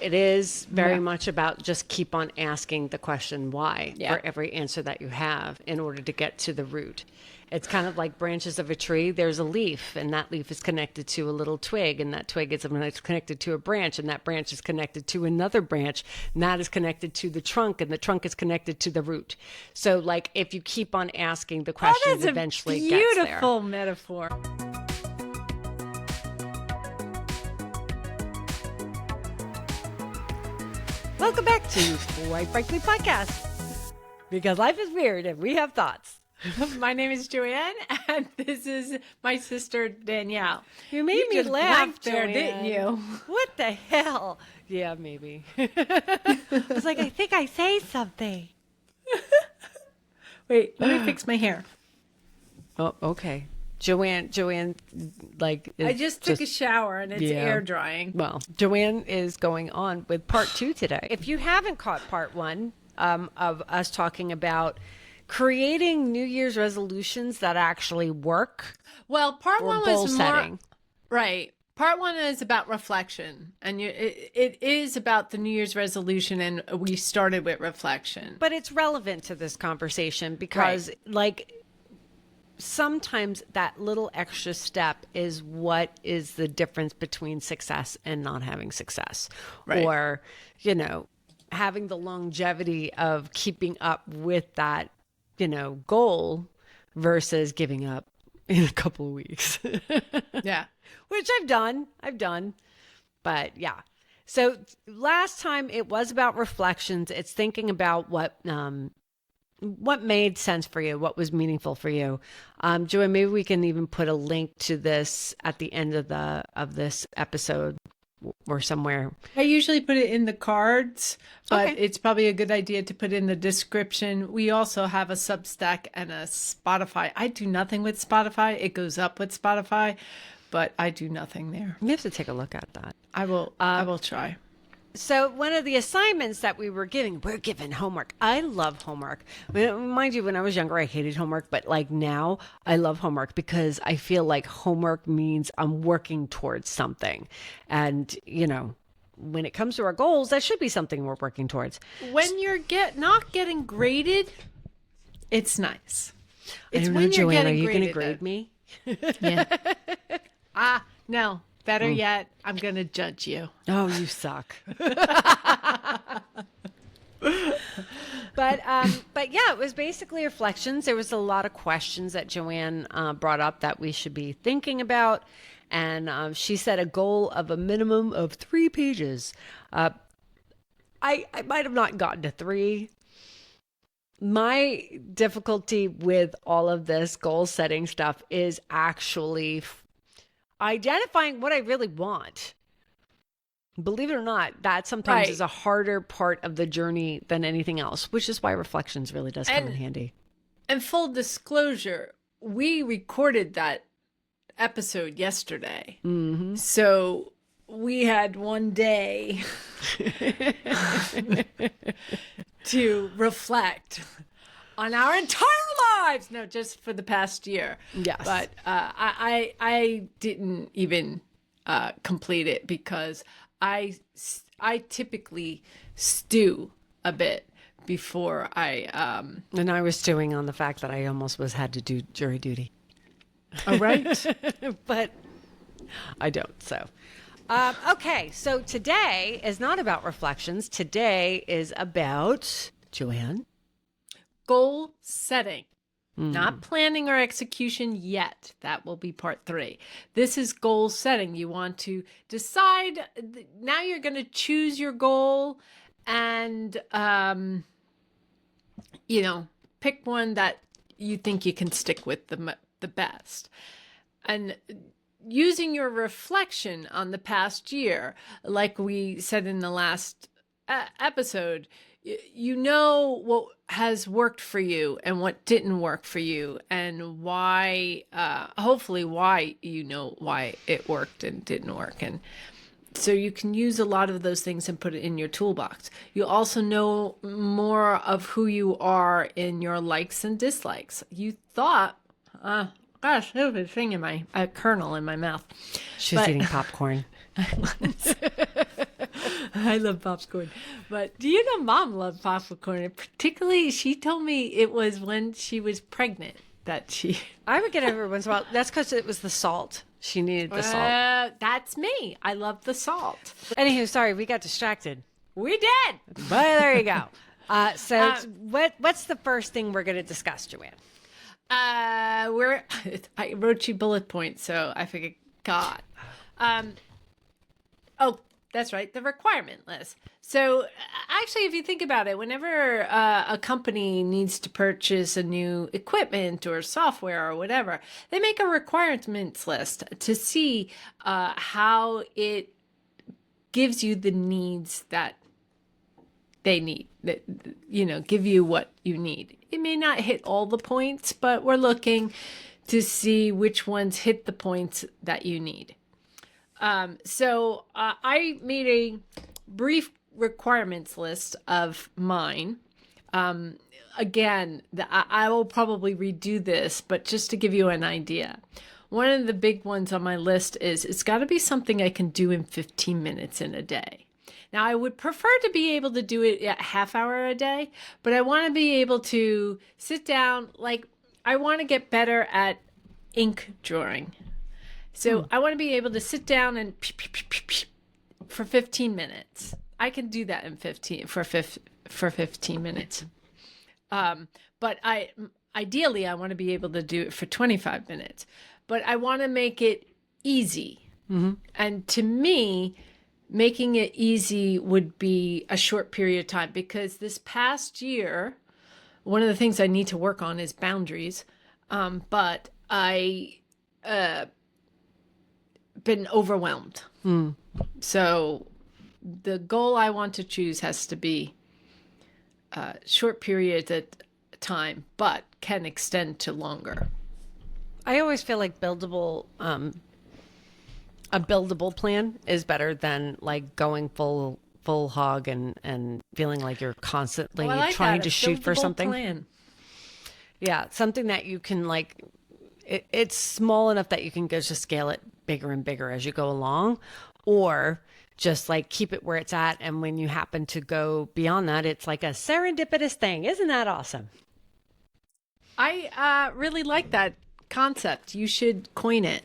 it is very much about just keep on asking the question why for every answer that you have in order to get to the root. It's kind of like branches of a tree. There's a leaf, and that leaf is connected to a little twig, and that twig is connected to a branch, and that branch is connected to another branch, and that is connected to the trunk, and the trunk is connected to the root. So, like, if you keep on asking the questions, eventually it gets there. Beautiful metaphor. Welcome back to Quite Frankly Podcast, because life is weird and we have thoughts. My name is Joanne, and this is my sister, Danielle. You made me laugh there, Joanne. didn't you? What the hell? Yeah, maybe. I was like, I think I say something. Wait, let me fix my hair. Oh, okay. Joanne, like... I just took a shower, and it's air drying. Well, Joanne is going on with part 2 today. If you haven't caught part 1 of us talking about creating New Year's resolutions that actually work. Well, part 1 was goal setting. More, right. Part 1 is about reflection, and it is about the New Year's resolution, and we started with reflection. But it's relevant to this conversation because, like, sometimes that little extra step is what is the difference between success and not having success. Right. Or, you know, having the longevity of keeping up with that, you know, goal versus giving up in a couple of weeks. Yeah. Which I've done. But yeah. So last time it was about reflections. It's thinking about what made sense for you, what was meaningful for you. Joanne, maybe we can even put a link to this at the end of this episode or somewhere. I usually put it in the cards, but Okay. it's probably a good idea to put in the description. We also have a Substack and a Spotify. I do nothing with Spotify. It goes up with Spotify, but I do nothing there. You have to take a look at that. I will try. So one of the assignments that we're given homework. I love homework. Mind you, when I was younger, I hated homework, but like now I love homework because I feel like homework means I'm working towards something. And, you know, when it comes to our goals, that should be something we're working towards. When you're not getting graded, it's nice. It's I don't know, when you're Joanne, are getting you going to graded grade that- me? Yeah. No. Better yet, I'm going to judge you. Oh, you suck. But yeah, it was basically reflections. There was a lot of questions that Joanne brought up that we should be thinking about. And she set a goal of a minimum of 3 pages. I might have not gotten to 3. My difficulty with all of this goal setting stuff is actually identifying what I really want. Believe it or not, that sometimes is a harder part of the journey than anything else, which is why reflections really does come in handy. And full disclosure, we recorded that episode yesterday. Mm-hmm. So we had one day to reflect on our entire lives. No, just for the past year. Yes. But I didn't even complete it because I typically stew a bit before I... And I was stewing on the fact that I almost had to do jury duty. Oh, right. But I don't, so... okay, so today is not about reflections. Today is about... Joanne? Goal setting. Not planning or execution yet. That will be part 3. This is goal setting. You want to decide. Now you're going to choose your goal and, pick one that you think you can stick with the best. And using your reflection on the past year, like we said in the last episode, you know what has worked for you and what didn't work for you, and why, hopefully why you know why it worked and didn't work. And so you can use a lot of those things and put it in your toolbox. You also know more of who you are in your likes and dislikes. You thought, gosh, there's a thing in my kernel in my mouth. She's eating popcorn. I love popcorn. But do you know Mom loved popcorn? And particularly, she told me it was when she was pregnant that she. I would get it every once in a while. That's because it was the salt. She needed the salt. That's me. I love the salt. Anywho, sorry, we got distracted. We did. But there you go. What's the first thing we're going to discuss, Joanne? I wrote you bullet points, so I figured, God. Oh, that's right, the requirement list. So actually, if you think about it, whenever a company needs to purchase a new equipment or software or whatever, they make a requirements list to see how it gives you the needs that they need, that, give you what you need. It may not hit all the points, but we're looking to see which ones hit the points that you need. So I made a brief requirements list of mine. Again, I will probably redo this, but just to give you an idea. One of the big ones on my list is it's got to be something I can do in 15 minutes in a day. Now, I would prefer to be able to do it a half hour a day, but I want to be able to sit down. Like, I want to get better at ink drawing. So I want to be able to sit down and for 15 minutes. I can do that in 15 minutes. But ideally I want to be able to do it for 25 minutes. But I want to make it easy. Mm-hmm. And to me, making it easy would be a short period of time, because this past year, one of the things I need to work on is boundaries. But I been overwhelmed. So the goal I want to choose has to be short periods at time, but can extend to longer. I always feel like a buildable plan is better than like going full hog and feeling like you're constantly trying to shoot for something. Plan. Yeah, something that you can like. It's small enough that you can go just scale it bigger and bigger as you go along, or just like keep it where it's at. And when you happen to go beyond that, it's like a serendipitous thing. Isn't that awesome? I really like that concept. You should coin it.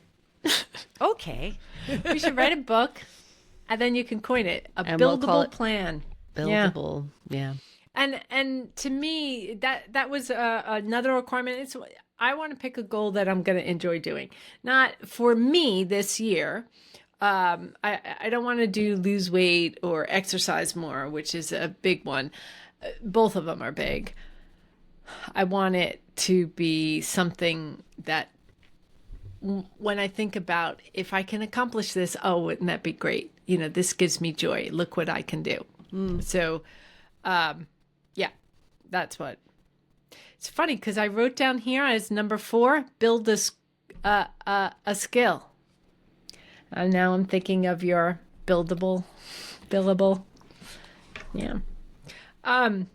Okay. You should write a book and then you can coin it. Buildable plan. Buildable. Yeah. And to me, that was another requirement. I want to pick a goal that I'm going to enjoy doing. Not for me this year. I don't want to lose weight or exercise more, which is a big one. Both of them are big. I want it to be something that when I think about, if I can accomplish this, oh, wouldn't that be great? This gives me joy. Look what I can do. So, yeah, that's what. It's funny because I wrote down here as number 4, build a skill. And now I'm thinking of your billable. Yeah. And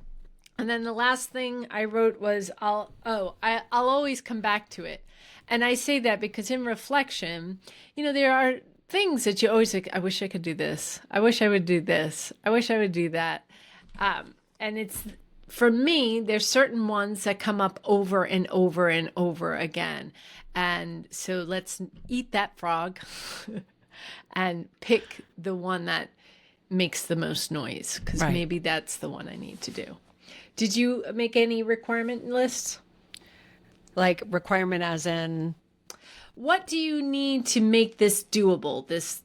then the last thing I wrote was I'll always come back to it. And I say that because in reflection, there are things that you always think, I wish I could do this. I wish I would do this. I wish I would do that. And it's, for me, there's certain ones that come up over and over and over again. And so let's eat that frog and pick the one that makes the most noise, because maybe that's the one I need to do. Did you make any requirement lists? Like requirement as in? What do you need to make this doable? This,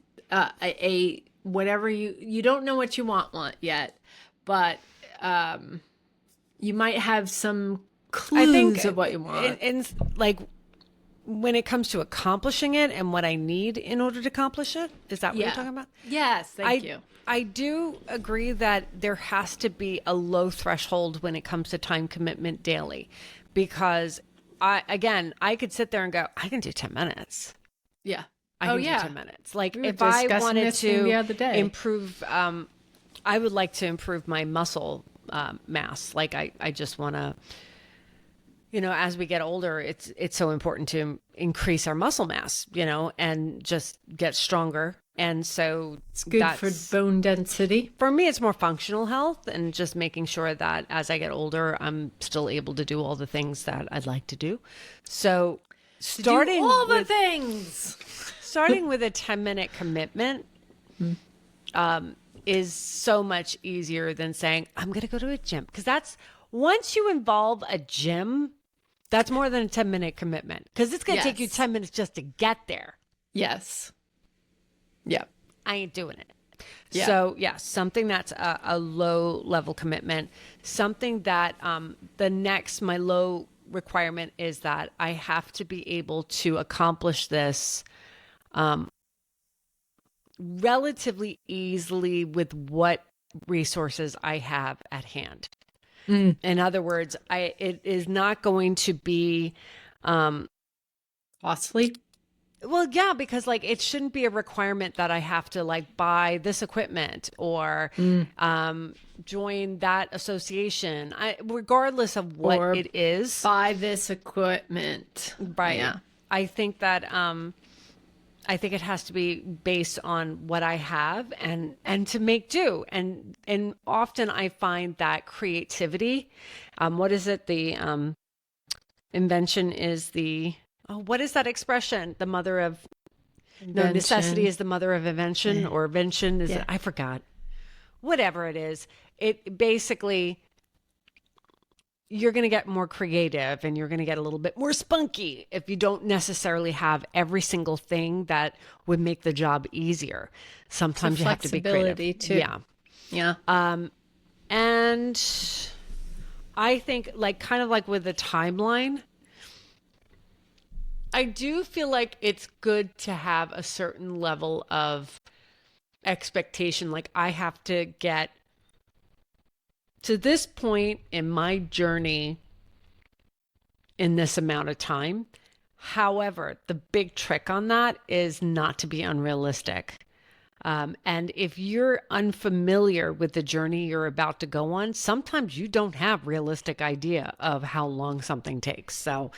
whatever you don't know what you want yet, but you might have some clues of what you want. And like when it comes to accomplishing it and what I need in order to accomplish it, is that what you're talking about? Yes, thank you. I do agree that there has to be a low threshold when it comes to time commitment daily, because I could sit there and go, I can do 10 minutes. Yeah. I can do 10 minutes. Like we if I wanted to improve, I would like to improve my muscle mass. Like I just want to, as we get older, it's so important to increase our muscle mass, and just get stronger And so It's good for bone density. for me, it's more functional health and just making sure that as I get older, I'm still able to do all the things that I'd like to do. So starting all the with things. starting with a 10-minute commitment is so much easier than saying, I'm going to go to a gym. Because that's, once you involve a gym, that's more than a 10-minute commitment. Because it's going to take you 10 minutes just to get there. Yes. Yeah. I ain't doing it. Yeah. So, something that's a low level commitment. Something that my low requirement is that I have to be able to accomplish this relatively easily with what resources I have at hand. In other words, it is not going to be Costly. well, yeah, because like it shouldn't be a requirement that I have to like buy this equipment or join that association. Regardless of what Or it is. Buy this equipment. Right. Yeah. I think that I think it has to be based on what I have and to make do. And often I find that creativity, what is it? The invention is the what is that expression? The mother of necessity is the mother of invention, or invention is I forgot. Whatever it is, it basically you're going to get more creative and you're going to get a little bit more spunky if you don't necessarily have every single thing that would make the job easier. Sometimes you have to be creative. Too. Yeah. Yeah. And I think like kind of like with the timeline, I do feel like it's good to have a certain level of expectation. Like I have to get to this point in my journey in this amount of time. However, the big trick on that is not to be unrealistic. And if you're unfamiliar with the journey you're about to go on, sometimes you don't have realistic idea of how long something takes. So,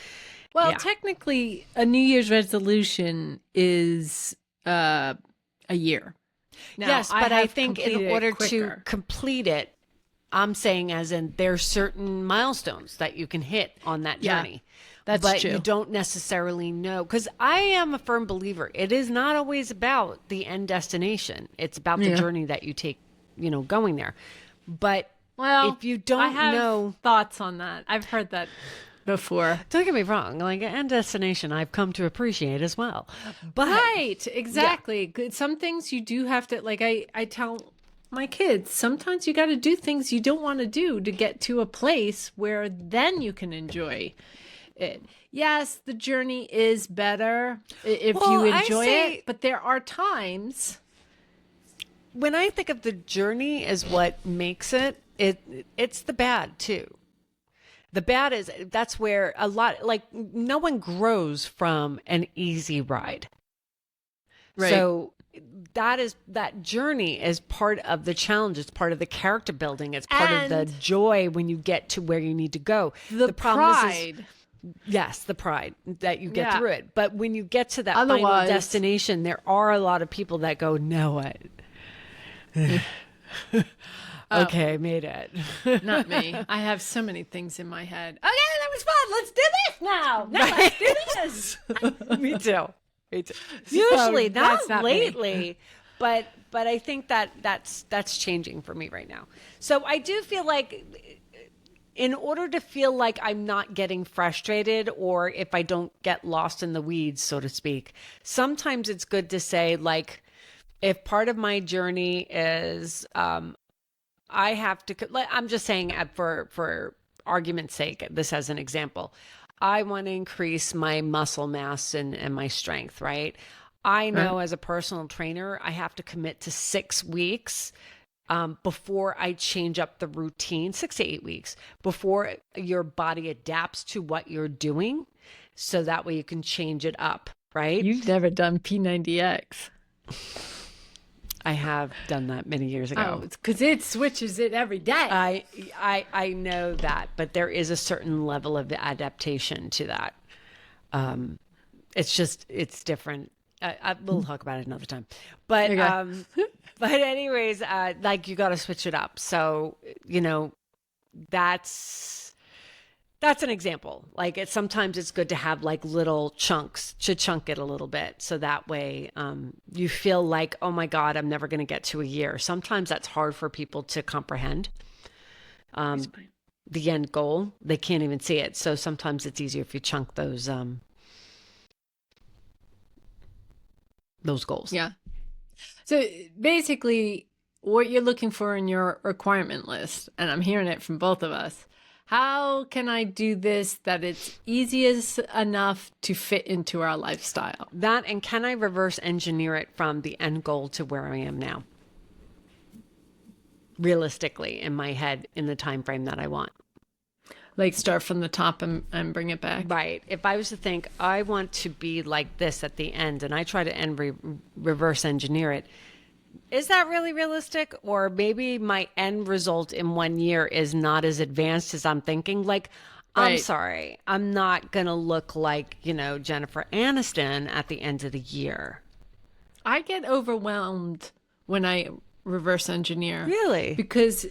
well, technically, a New Year's resolution is a year. Now, yes, but I think in completed it order to quicker. complete it, I'm saying as in there's certain milestones that you can hit on that journey. That's but true. you don't necessarily know, because I am a firm believer. It is not always about the end destination. It's about the journey that you take, going there. But if you don't I have know thoughts on that. I've heard that before. Don't get me wrong, like an end destination I've come to appreciate as well. But Right, exactly. Some things you do have to, like I tell my kids, sometimes you got to do things you don't want to do to get to a place where then you can enjoy it. Yes, the journey is better if you enjoy it, but there are times when I think of the journey as what makes it's the bad too. The bad is that's where a lot, like no one grows from an easy ride. Right. So that journey is part of the challenge. It's part of the character building. It's part of the joy when you get to where you need to go. The pride. Yes, the pride that you get through it. But when you get to that Otherwise, final destination, there are a lot of people that go, no, what? Okay, I made it. Not me. I have so many things in my head. Okay, that was fun. Let's do this now. Let's do this. Me too. Usually, that's not not me. lately, but I think that's changing for me right now. So I do feel like in order to feel like I'm not getting frustrated, or if I don't get lost in the weeds, so to speak, sometimes it's good to say, like, if part of my journey is I have to, I'm just saying for argument's sake, this as an example, I want to increase my muscle mass and my strength, right? I know as a personal trainer, I have to commit to 6 weeks before I change up the routine, 6 to 8 weeks, before your body adapts to what you're doing. So that way you can change it up, right? You've never done P90X. I have done that many years ago. Oh, it's because it switches it every day. I know that, but there is a certain level of adaptation to that. It's different we'll talk about it another time. But Okay. but anyways, like you got to switch it up. So that's an example. Like sometimes it's good to have like little chunks to chunk it a little bit, so that way you feel like, oh my God, I'm never going to get to a year. Sometimes that's hard for people to comprehend. The end goal, they can't even see it. So sometimes it's easier if you chunk those goals. Yeah. So basically, what you're looking for in your requirement list, and I'm hearing it from both of us, how can I do this that it's easiest enough to fit into our lifestyle? That, and can I reverse engineer it from the end goal to where I am now? Realistically, in my head, in the time frame that I want. Like start from the top and bring it back. Right. If I was to think I want to be like this at the end, and I try to reverse engineer it, is that really realistic? Or maybe my end result in 1 year is not as advanced as I'm thinking. Like, I'm Right. sorry, I'm not going to look like, Jennifer Aniston at the end of the year. I get overwhelmed when I reverse engineer. Really? Because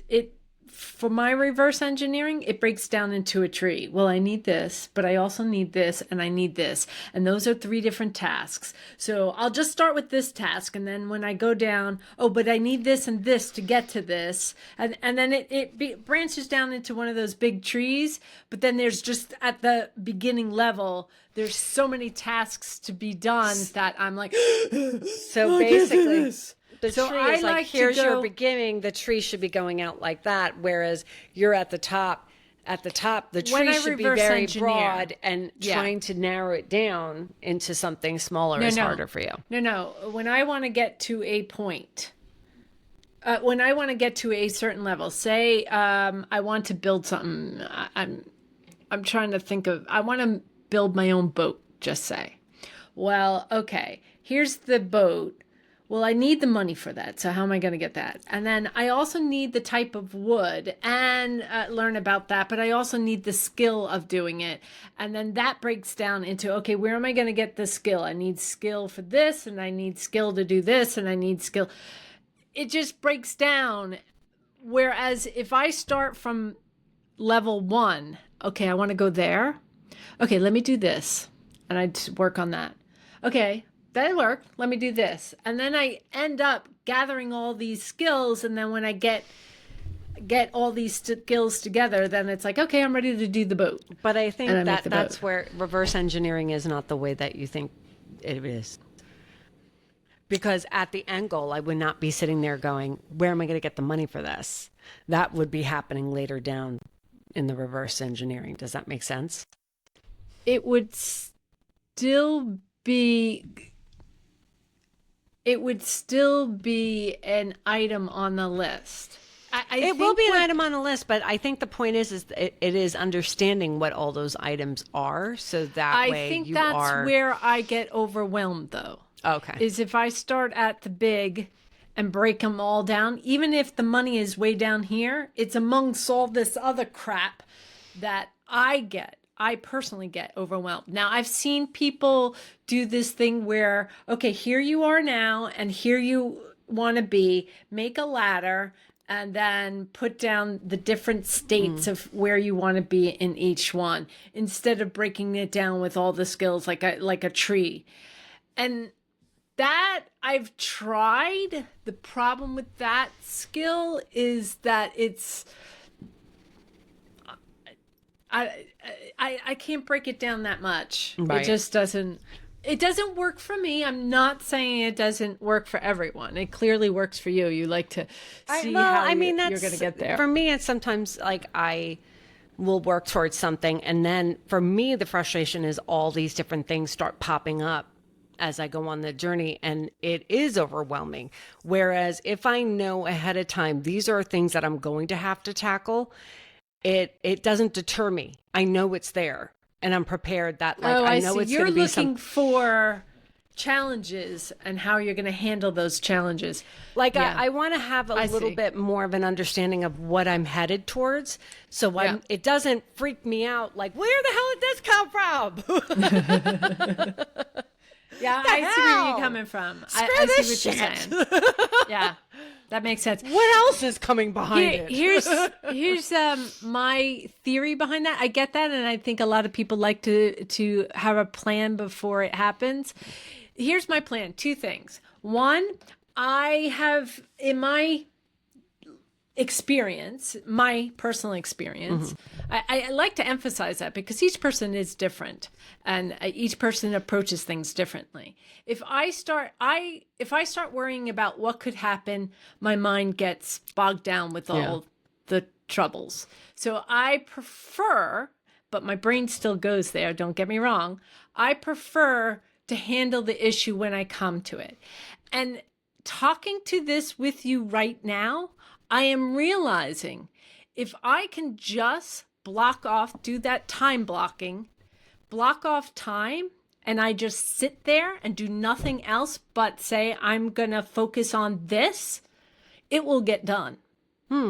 for my reverse engineering, it breaks down into a tree. Well, I need this, but I also need this and I need this. And those are 3 different tasks. So I'll just start with this task. And then when I go down, oh, but I need this and this to get to this. And then it branches down into one of those big trees. But then there's just at the beginning level, there's so many tasks to be done that I'm like, So basically, the So tree I is like, like to here's your go- beginning. The tree should be going out like that, whereas you're at the top. At the top, the When tree I should be reverse very engineer- broad, and Yeah. trying to narrow it down into something smaller is harder for you. No. When I want to get to a point, when I want to get to a certain level, say I want to build something. I'm trying to think of. I want to build my own boat. Just say. Well, okay. Here's the boat. Well, I need the money for that. So how am I going to get that? And then I also need the type of wood and learn about that. But I also need the skill of doing it. And then that breaks down into, okay, where am I going to get the skill? I need skill for this, and I need skill to do this, and I need skill. It just breaks down. Whereas if I start from level 1, okay, I want to go there. Okay, let me do this. And I work on that. Okay, that worked. Let me do this. And then I end up gathering all these skills. And then when I get all these skills together, then it's like, okay, I'm ready to do the boat. But I think And I make that the that's boat. where reverse engineering is not the way that you think it is. Because at the end goal, I would not be sitting there going, where am I going to get the money for this? That would be happening later down in the reverse engineering. Does that make sense? It would still be an item on the list. It will be an item on the list, but I think the point is it is understanding what all those items are, so that way I think you that's are. where I get overwhelmed, though. Okay. Is if I start at the big and break them all down, even if the money is way down here, it's amongst all this other crap that I personally get overwhelmed. Now, I've seen people do this thing where, okay, here you are now, and here you want to be, make a ladder, and then put down the different states of where you want to be in each one, instead of breaking it down with all the skills like a tree. And that I've tried. The problem with that skill is that I can't break it down that much. Right. It just doesn't. It doesn't work for me. I'm not saying it doesn't work for everyone. It clearly works for you. You like to see how you're going to get there. For me, it's sometimes like I will work towards something, and then for me, the frustration is all these different things start popping up as I go on the journey, and it is overwhelming. Whereas if I know ahead of time, these are things that I'm going to have to tackle, it doesn't deter me. I know it's there, and I'm prepared that I know see. it's You're going to be looking for challenges and how you're going to handle those challenges. Yeah. I want to have a little see. bit more of an understanding of what I'm headed towards, so it doesn't freak me out. Like, where the hell did this come from? Yeah, The I see where hell? you're coming from. Screw I this see what shit. you're saying. Yeah, that makes sense. What else is coming behind it? Here's my theory behind that. I get that, and I think a lot of people like to have a plan before it happens. Here's my plan. Two things. One, I have in my experience, my personal experience, I like to emphasize that because each person is different and each person approaches things differently. If I start worrying about what could happen, my mind gets bogged down with all the troubles. So I prefer, but my brain still goes there, don't get me wrong. I prefer to handle the issue when I come to it. And talking to this with you right now, I am realizing if I can just block off, do that time blocking, block off time, and I just sit there and do nothing else but say, I'm going to focus on this, it will get done.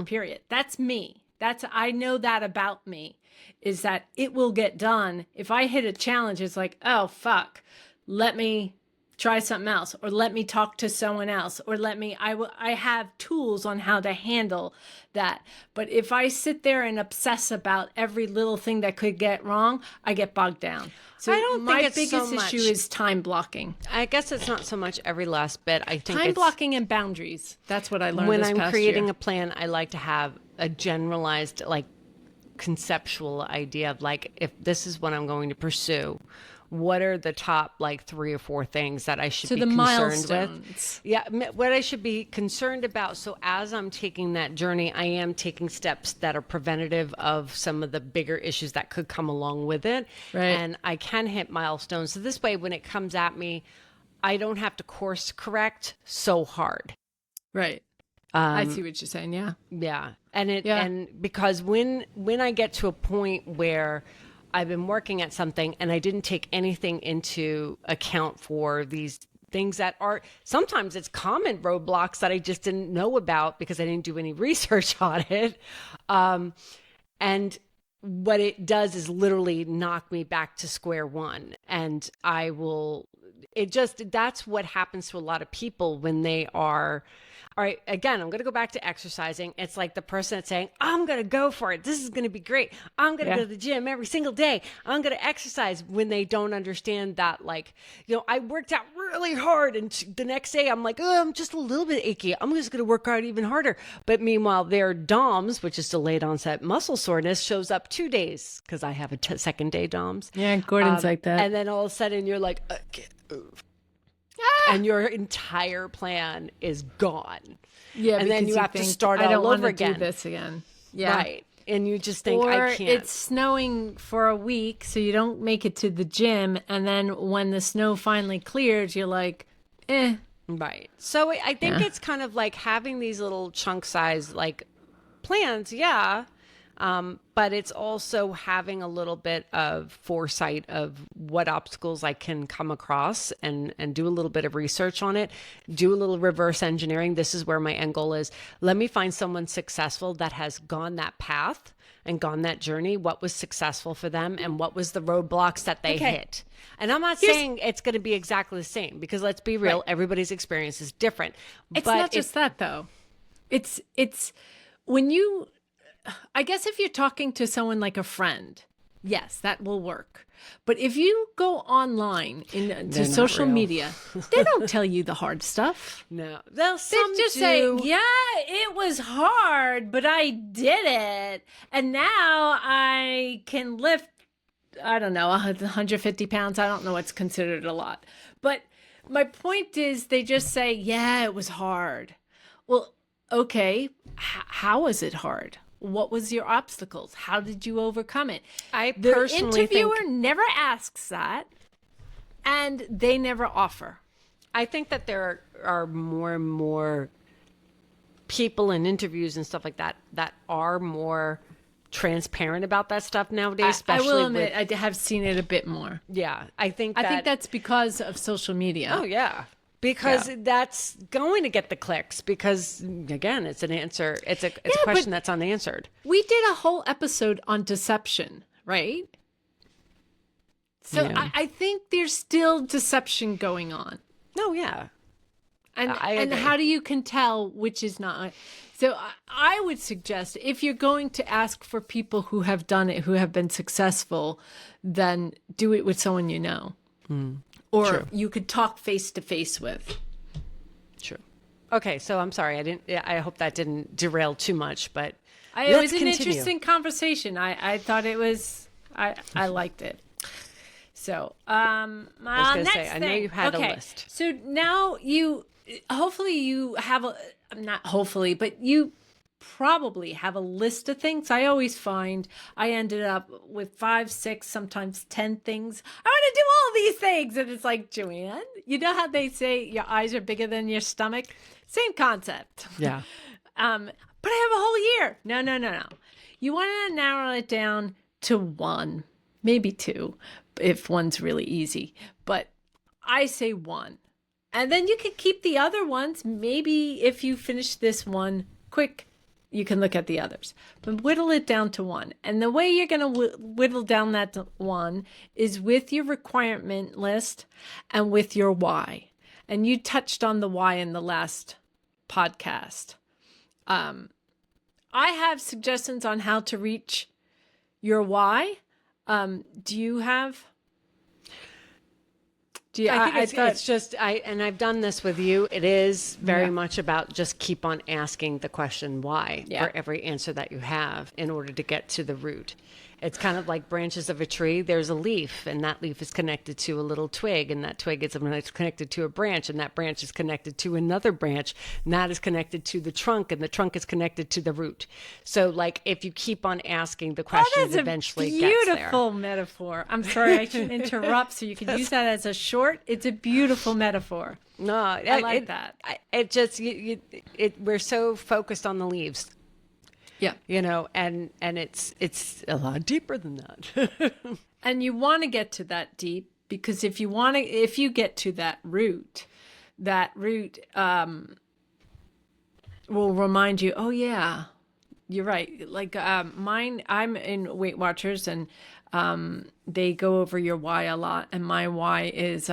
Period. That's me. I know that about me, is that it will get done. If I hit a challenge, it's like, oh, fuck, let me try something else, or let me talk to someone else, or I have tools on how to handle that. But if I sit there and obsess about every little thing that could get wrong, I get bogged down. So I don't think my it's biggest so much. issue is time blocking. I guess it's not so much every last bit. I think Time it's blocking and boundaries. That's what I learned when this I'm past creating year. a plan, I like to have a generalized, like, conceptual idea of, like, if this is what I'm going to pursue, what are the top, like, 3 or 4 things that I should be the concerned with? milestones. Yeah, what I should be concerned about. So as I'm taking that journey, I am taking steps that are preventative of some of the bigger issues that could come along with it. Right. And I can hit milestones. So this way, when it comes at me, I don't have to course correct so hard. Right. I see what you're saying. Yeah. Yeah. Yeah. And because when I get to a point where I've been working at something and I didn't take anything into account for these things that are, sometimes it's common roadblocks that I just didn't know about because I didn't do any research on it. And what it does is literally knock me back to square one. And that's what happens to a lot of people when they are, all right, again, I'm going to go back to exercising. It's like the person that's saying, I'm going to go for it. This is going to be great. I'm going to go to the gym every single day. I'm going to exercise, when they don't understand that, like, I worked out really hard and the next day I'm like, oh, I'm just a little bit achy. I'm just going to work out even harder. But meanwhile, their DOMS, which is delayed onset muscle soreness, shows up 2 days because I have a second day DOMS. Yeah. Gordon's like that. And then all of a sudden you're like, I can't move. And your entire plan is gone. Yeah, and then because you have to think, start I all don't over wanna again. do this again. Yeah. Right. And you just think, Or I can't. it's snowing for a week, so you don't make it to the gym, and then when the snow finally clears, you're like, eh. Right. So I think it's kind of like having these little chunk size, like, plans. Yeah. But it's also having a little bit of foresight of what obstacles I can come across and do a little bit of research on it, do a little reverse engineering. This is where my end goal is. Let me find someone successful that has gone that path and gone that journey. What was successful for them and what was the roadblocks that they hit? And I'm not saying it's going to be exactly the same, because let's be real, everybody's experience is different. It's not just that, though. It's when you, I guess if you're talking to someone like a friend, yes, that will work. But if you go online to social media, they don't tell you the hard stuff. No. They just say, yeah, it was hard, but I did it. And now I can lift, I don't know, 150 pounds. I don't know what's considered a lot. But my point is, they just say, yeah, it was hard. Well, okay, how was it hard? What was your obstacles? How did you overcome it? The interviewer never asks that, and they never offer. I think that there are more and more people in interviews and stuff like that that are more transparent about that stuff nowadays. Especially I will admit, I have seen it a bit more. Yeah, I think that's because of social media. Oh yeah. Because that's going to get the clicks. Because again, it's an answer. It's a question that's unanswered. We did a whole episode on deception, right? So Yeah. I think there's still deception going on. No, yeah. And I and agree. how do you can tell which is not? So I would suggest if you're going to ask for people who have done it, who have been successful, then do it with someone you know. Or True. you could talk face to face with. True. Okay, so I'm sorry. I hope that didn't derail too much, but It let's was an continue. interesting conversation. I thought it was, I liked it. So, I was going to next say, I know thing. you had Okay. a list. So now hopefully you have not hopefully, but you probably have a list of things. I always find I ended up with 5, 6, sometimes 10 things. I want to do all these things. And it's like, Joanne, you know how they say your eyes are bigger than your stomach? Same concept. Yeah. But I have a whole year. No. You want to narrow it down to 1, maybe 2, if one's really easy. But I say 1. And then you can keep the other ones. Maybe if you finish this one quick, you can look at the others. But whittle it down to 1. And the way you're going to whittle down that to 1 is with your requirement list and with your why. And you touched on the why in the last podcast. I have suggestions on how to reach your why. Do you have? I think it's just and I've done this with you. It is very much about just keep on asking the question why for every answer that you have in order to get to the root. It's kind of like branches of a tree. There's a leaf, and that leaf is connected to a little twig, and that twig is connected to a branch, and that branch is connected to another branch, and that is connected to the trunk, and the trunk is connected to the root. So, like, if you keep on asking the questions, eventually gets there. Beautiful metaphor. I'm sorry, I shouldn't interrupt. So you can use that as a short. It's a beautiful metaphor. No, I like that. It just we're so focused on the leaves. Yeah. You know, and it's a lot deeper than that. And you want to get to that deep because if you get to that root will remind you, oh yeah, you're right. Like I'm in Weight Watchers and they go over your why a lot. And my why is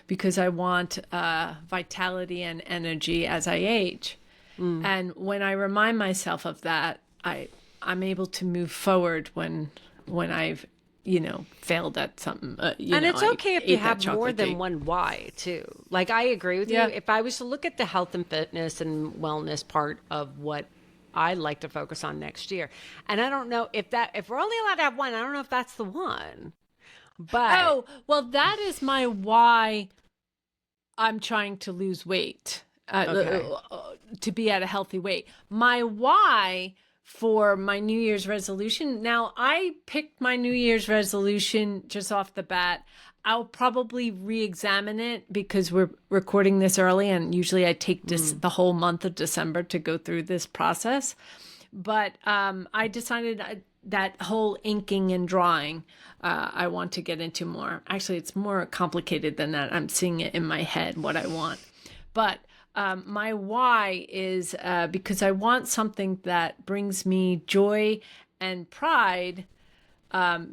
because I want vitality and energy as I age. And when I remind myself of that, I'm able to move forward when I've failed at something. And it's okay if you have more than one why too. Like I agree with you. If I was to look at the health and fitness and wellness part of what I like to focus on next year, and I don't know if we're only allowed to have one, I don't know if that's the one. But that is my why. I'm trying to lose weight. To be at a healthy weight. My why for my New Year's resolution. Now, I picked my New Year's resolution just off the bat. I'll probably re-examine it because we're recording this early and usually I take the whole month of December to go through this process. But I decided that whole inking and drawing I want to get into more. Actually, it's more complicated than that. I'm seeing it in my head, what I want. But my why is because I want something that brings me joy and pride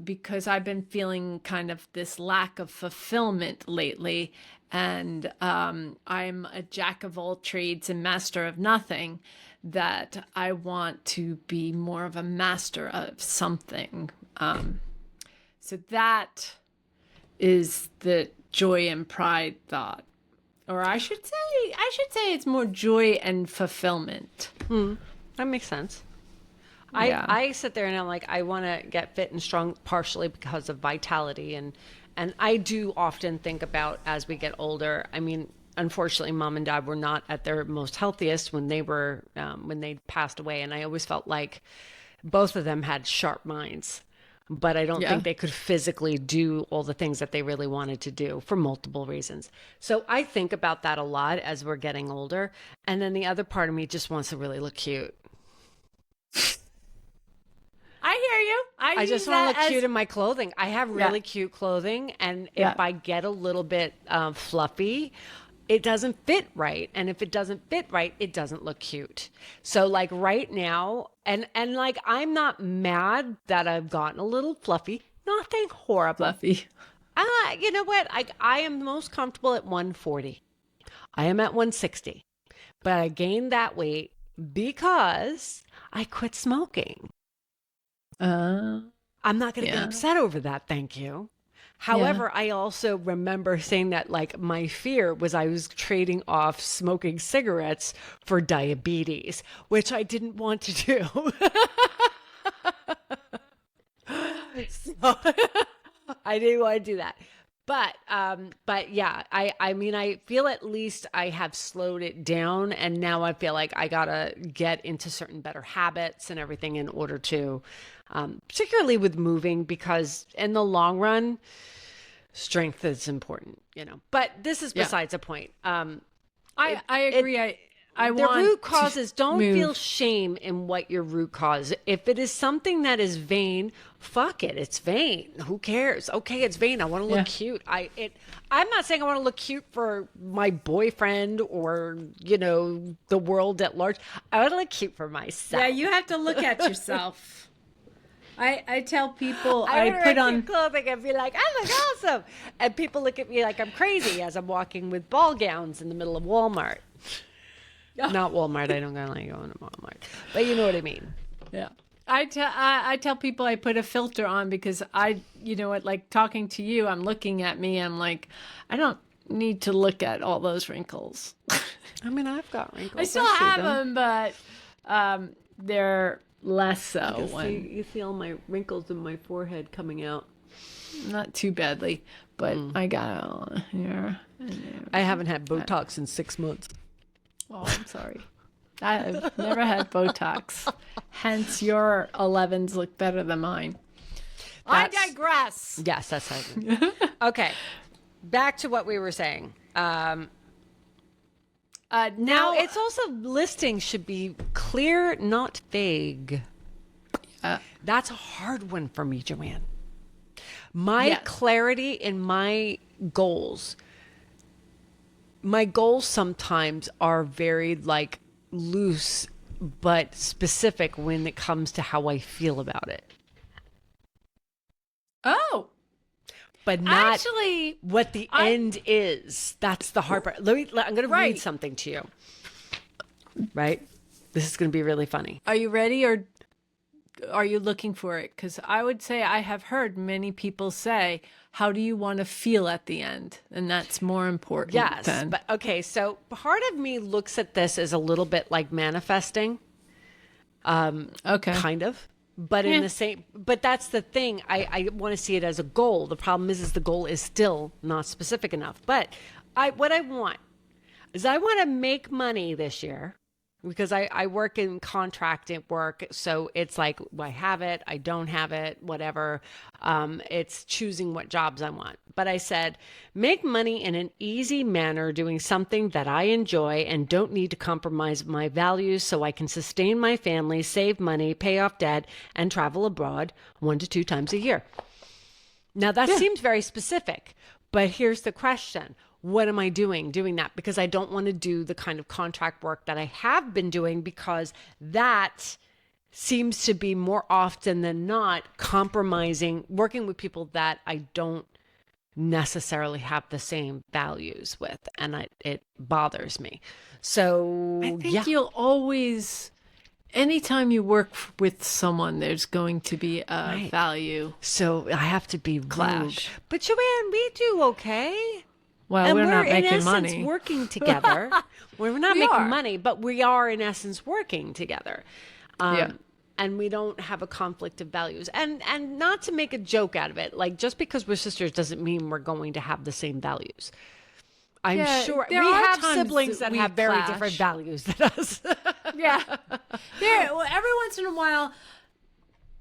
because I've been feeling kind of this lack of fulfillment lately. And I'm a jack of all trades and master of nothing, that I want to be more of a master of something. So that is the joy and pride thought. Or I should say it's more joy and fulfillment. that makes sense. Yeah. I sit there and I'm like, I want to get fit and strong partially because of vitality. And I do often think about as we get older, I mean, unfortunately, mom and dad were not at their most healthiest when they passed away. And I always felt like both of them had sharp minds, but I don't think they could physically do all the things that they really wanted to do for multiple reasons. So I think about that a lot as we're getting older. And then the other part of me just wants to really look cute. I hear you. I just want to look cute in my clothing. I have really cute clothing. And if I get a little bit fluffy, it doesn't fit right. And if it doesn't fit right, it doesn't look cute. So like right now, and like, I'm not mad that I've gotten a little fluffy. Nothing horrible. Fluffy. You know what? I am most comfortable at 140. I am at 160. But I gained that weight because I quit smoking. I'm not going to get upset over that, thank you. However, I also remember saying that like my fear was I was trading off smoking cigarettes for diabetes, which I didn't want to do. So, I didn't want to do that. But yeah, I mean, I feel at least I have slowed it down, and now I feel like I gotta get into certain better habits and everything in order to, particularly with moving, because in the long run, strength is important, you know. But this is besides the point. I agree. I the want root causes, don't move. feel shame in what your root cause. If it is something that is vain, fuck it. It's vain. Who cares? Okay, it's vain. I want to look cute. I'm not saying I want to look cute for my boyfriend or, you know, the world at large. I want to look cute for myself. Yeah, you have to look at yourself. I tell people I I put on clothing and be like, I look awesome. And people look at me like I'm crazy as I'm walking with ball gowns in the middle of Walmart. Not Walmart. I don't like going to Walmart, but you know what I mean. Yeah. I tell people I put a filter on because you know what, like talking to you, I'm looking at me. I'm like, I don't need to look at all those wrinkles. I mean, I've got wrinkles. I still have them, but they're less so. You see all my wrinkles in my forehead coming out. Not too badly, but I got it all here. I haven't had Botox in 6 months. Oh, I'm sorry. I've never had Botox. Hence, your 11s look better than mine. I digress. Yes, that's how okay. Back to what we were saying. Now, it's also listing should be clear, not vague. That's a hard one for me, Joanne. My clarity in my goals sometimes are very like loose but specific when it comes to how I feel about it. Oh, but not actually what the end is. That's the hard part. I'm going to read something to you. Right? This is going to be really funny. Are you ready or are you looking for it? Because I would say I have heard many people say, how do you want to feel at the end? And that's more important. Yes. But okay. So part of me looks at this as a little bit like manifesting. Okay. Kind of. But in the same, but that's the thing. I want to see it as a goal. The problem is the goal is still not specific enough. But what I want is I want to make money this year because I work in contracting work. So it's like, I have it, I don't have it, whatever. It's choosing what jobs I want. But I said, make money in an easy manner doing something that I enjoy and don't need to compromise my values so I can sustain my family, save money, pay off debt, and travel abroad 1 to 2 times a year. Now that seems very specific, but here's the question. What am I doing that? Because I don't want to do the kind of contract work that I have been doing because that seems to be more often than not compromising, working with people that I don't necessarily have the same values with. And it bothers me. So I think you'll always, anytime you work with someone, there's going to be a value. So I have to be clash. Rude. But Joanne, we do okay. Well, and we're not in making essence money. Working together. We're not making money, but we are in essence working together. And we don't have a conflict of values. And not to make a joke out of it, like just because we're sisters doesn't mean we're going to have the same values. I'm sure we have siblings that have very different values than us. Every once in a while,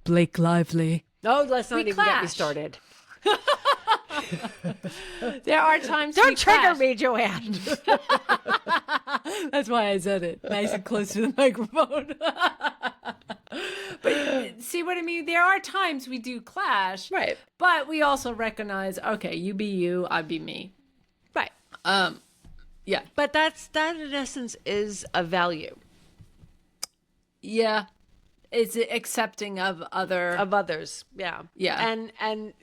Blake Lively. Oh, let's not even get me started. There are times don't trigger me, Joanne. That's why I said it nice and close to the microphone. But see what I mean? There are times we do clash, right? But we also recognize, okay, you be you, I be me, right? Yeah. But that in essence is a value. Yeah. It's accepting of others. Yeah. Yeah.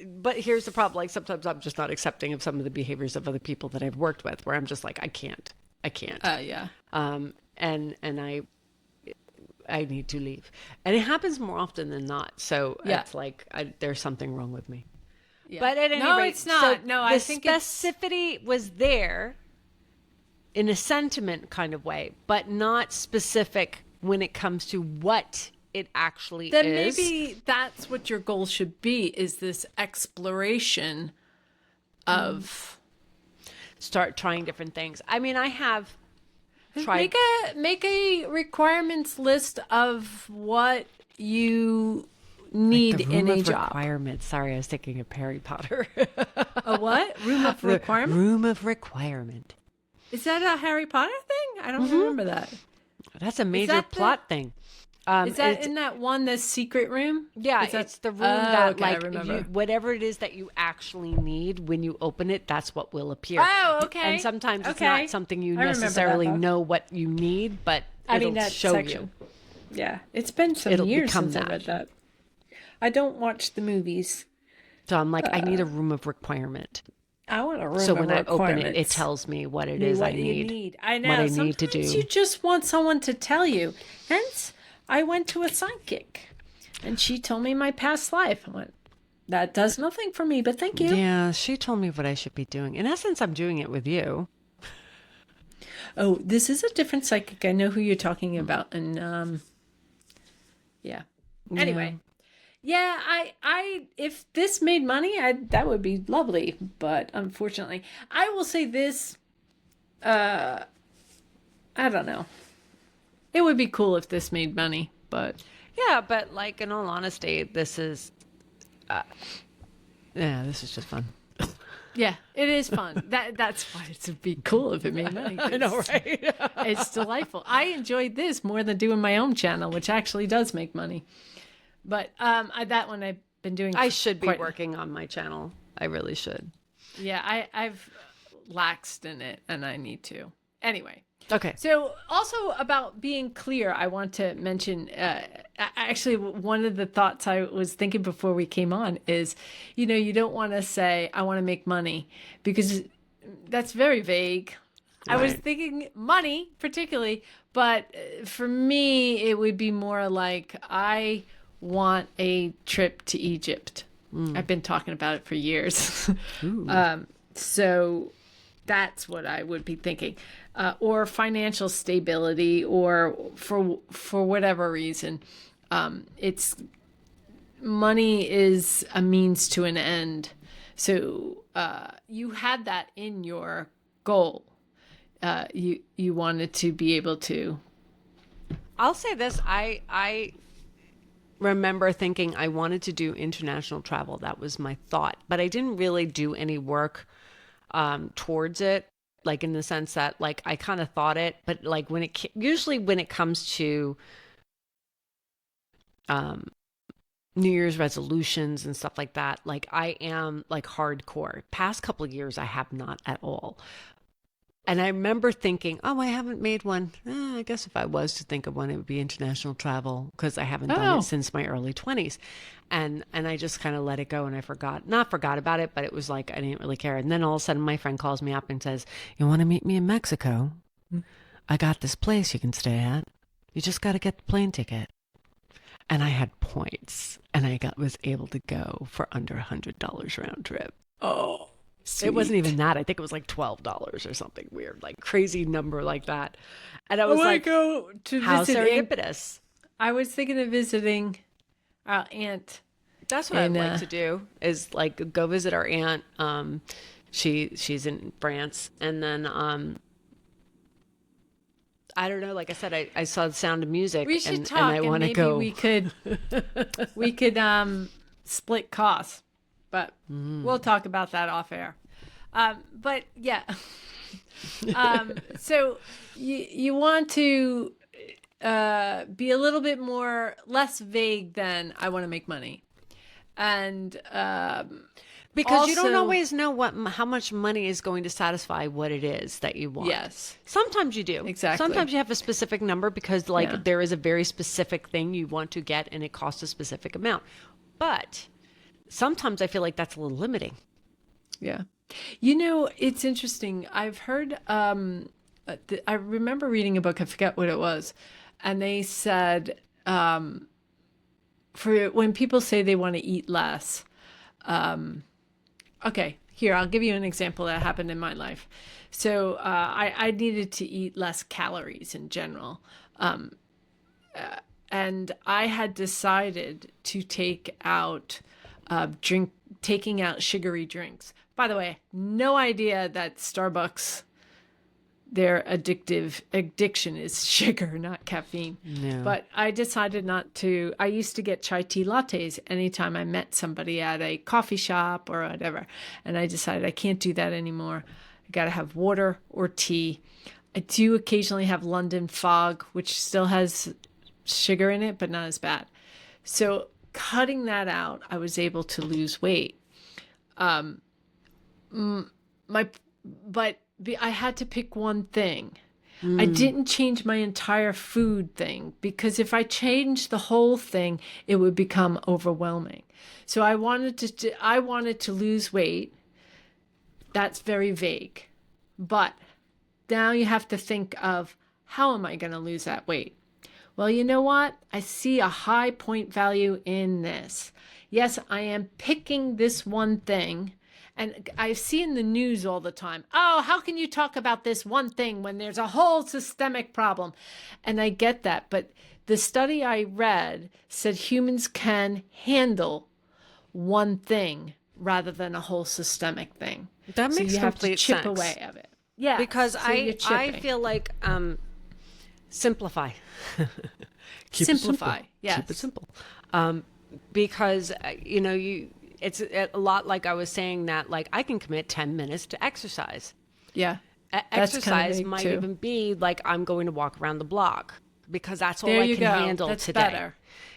But here's the problem. Like sometimes I'm just not accepting of some of the behaviors of other people that I've worked with where I'm just like, I can't. Yeah. And I need to leave. And it happens more often than not. So Yeah. it's like there's something wrong with me. Yeah. But at any no, rate, it's not. so No, the I think specificity was there in a sentiment kind of way, but not specific when it comes to what it actually then is. maybe that's what your goal should be, is this exploration of Start trying different things. I mean, I have tried. make a requirements list of what you need the in room a of job. requirements. Sorry, I was thinking of Harry Potter. A what? Room of requirement? Room of requirement. Is that a Harry Potter thing? I don't remember that. That's a major that plot thing. Is that in that one, the secret room? Yeah, Is that... it's the room that, okay, I like, remember. whatever it is that you actually need, when you open it, that's what will appear. Oh, okay. And sometimes it's Okay. not something you I remember that necessarily book. know what you need, but it'll that show section. Yeah, it's been some It'll years become since I read that. I don't watch the movies. you. So I'm like, I need a room of requirement. I want a room So of when I open it, it requirements. tells me what it is I What you need. need. I know. What I Sometimes need to do. you just want someone to tell you. Hence, I went to a psychic, and she told me my past life. I went, that does nothing for me, but thank you. Yeah, she told me what I should be doing. In essence, I'm doing it with you. Oh, this is a different psychic. I know who you're talking about, and yeah. Anyway, yeah, I if this made money, that would be lovely. But unfortunately, I will say this. I don't know. It would be cool if this made money, but Yeah, but like in all honesty, this is this is just fun. yeah, it is fun. That's why it would be cool if it made money. I know, right? It's delightful. I enjoyed this more than doing my own channel, which actually does make money. But that one I've been doing. I should be working on my channel. I really should. Yeah, I've laxed in it, and I need to. Anyway. Okay. So also about being clear, I want to mention, actually, one of the thoughts I was thinking before we came on is, you don't want to say, I want to make money, because that's very vague. Right. I was thinking money particularly, but for me, it would be more like, I want a trip to Egypt. I've been talking about it for years. So that's what I would be thinking. Or financial stability, or for whatever reason. It's money is a means to an end. So you had that in your goal. You wanted to be able to. I'll say this. I remember thinking I wanted to do international travel. That was my thought. But I didn't really do any work towards it. Like in the sense that like I kind of thought it, but like usually when it comes to New Year's resolutions and stuff like that, like I am like hardcore. Past couple of years I have not at all. And I remember thinking, oh, I haven't made one. I guess if I was to think of one, it would be international travel, because I haven't done it since my early 20s. And I just kind of let it go, and I not forgot about it, but it was like I didn't really care. And then all of a sudden my friend calls me up and says, you want to meet me in Mexico? I got this place you can stay at. You just got to get the plane ticket. And I had points, and I was able to go for under $100 round trip. Oh. Sweet. It wasn't even that. I think it was like $12 or something weird, like crazy number like that. And I was like, go to how visit serendipitous. I was thinking of visiting our aunt. That's what I'd like to do, is like go visit our aunt. She's in France. And then, I don't know. Like I said, I saw The Sound of Music. We should talk, and I want to go. We could split costs, but we'll talk about that off air. But yeah, so you want to be a little bit less vague than I want to make money, and Because you don't Also- always know how much money is going to satisfy what it is that you want. Yes. Sometimes you do. Exactly. Sometimes you have a specific number because like Yeah. there is a very specific thing you want to get and it costs a specific amount. But sometimes I feel like that's a little limiting. Yeah. You know, it's interesting. I've heard, I remember reading a book, I forget what it was, and they said, for when people say they want to eat less, okay, here, I'll give you an example that happened in my life. So I needed to eat less calories in general. And I had decided to taking out sugary drinks. By the way, no idea that Starbucks, their addiction is sugar, not caffeine. No. But I decided not to. I used to get chai tea lattes anytime I met somebody at a coffee shop or whatever. And I decided I can't do that anymore. I got to have water or tea. I do occasionally have London Fog, which still has sugar in it, but not as bad. So cutting that out, I was able to lose weight. I had to pick one thing. I didn't change my entire food thing because if I changed the whole thing, it would become overwhelming. So I wanted to lose weight. That's very vague. But now you have to think of, how am I going to lose that weight? Well, you know what? I see a high point value in this. Yes, I am picking this one thing. And I see in the news all the time, oh, how can you talk about this one thing when there's a whole systemic problem? And I get that. But the study I read said humans can handle one thing rather than a whole systemic thing. That makes so you have to complete chip sense. away of it. Yeah. Because so I feel like simplify. Keep Simplify. it simple. Yes. Keep it simple. Because it's a lot like I was saying that like I can commit 10 minutes to exercise. Yeah. That's kinda Exercise big, might too. even be like I'm going to walk around the block because that's all There I you can go. handle That's today.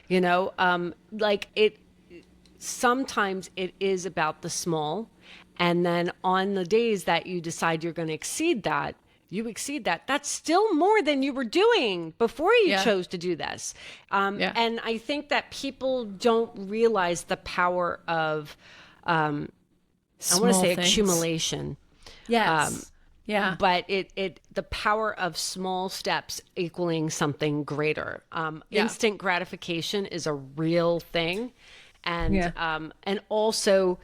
better. Like sometimes it is about the small, and then on the days that you decide you're going to exceed that, that's still more than you were doing before you Yeah. chose to do this. Yeah. And I think that people don't realize the power of I want to Small say things. accumulation. Yes. Yeah. But the power of small steps equaling something greater. Yeah. Instant gratification is a real thing, and Yeah. and also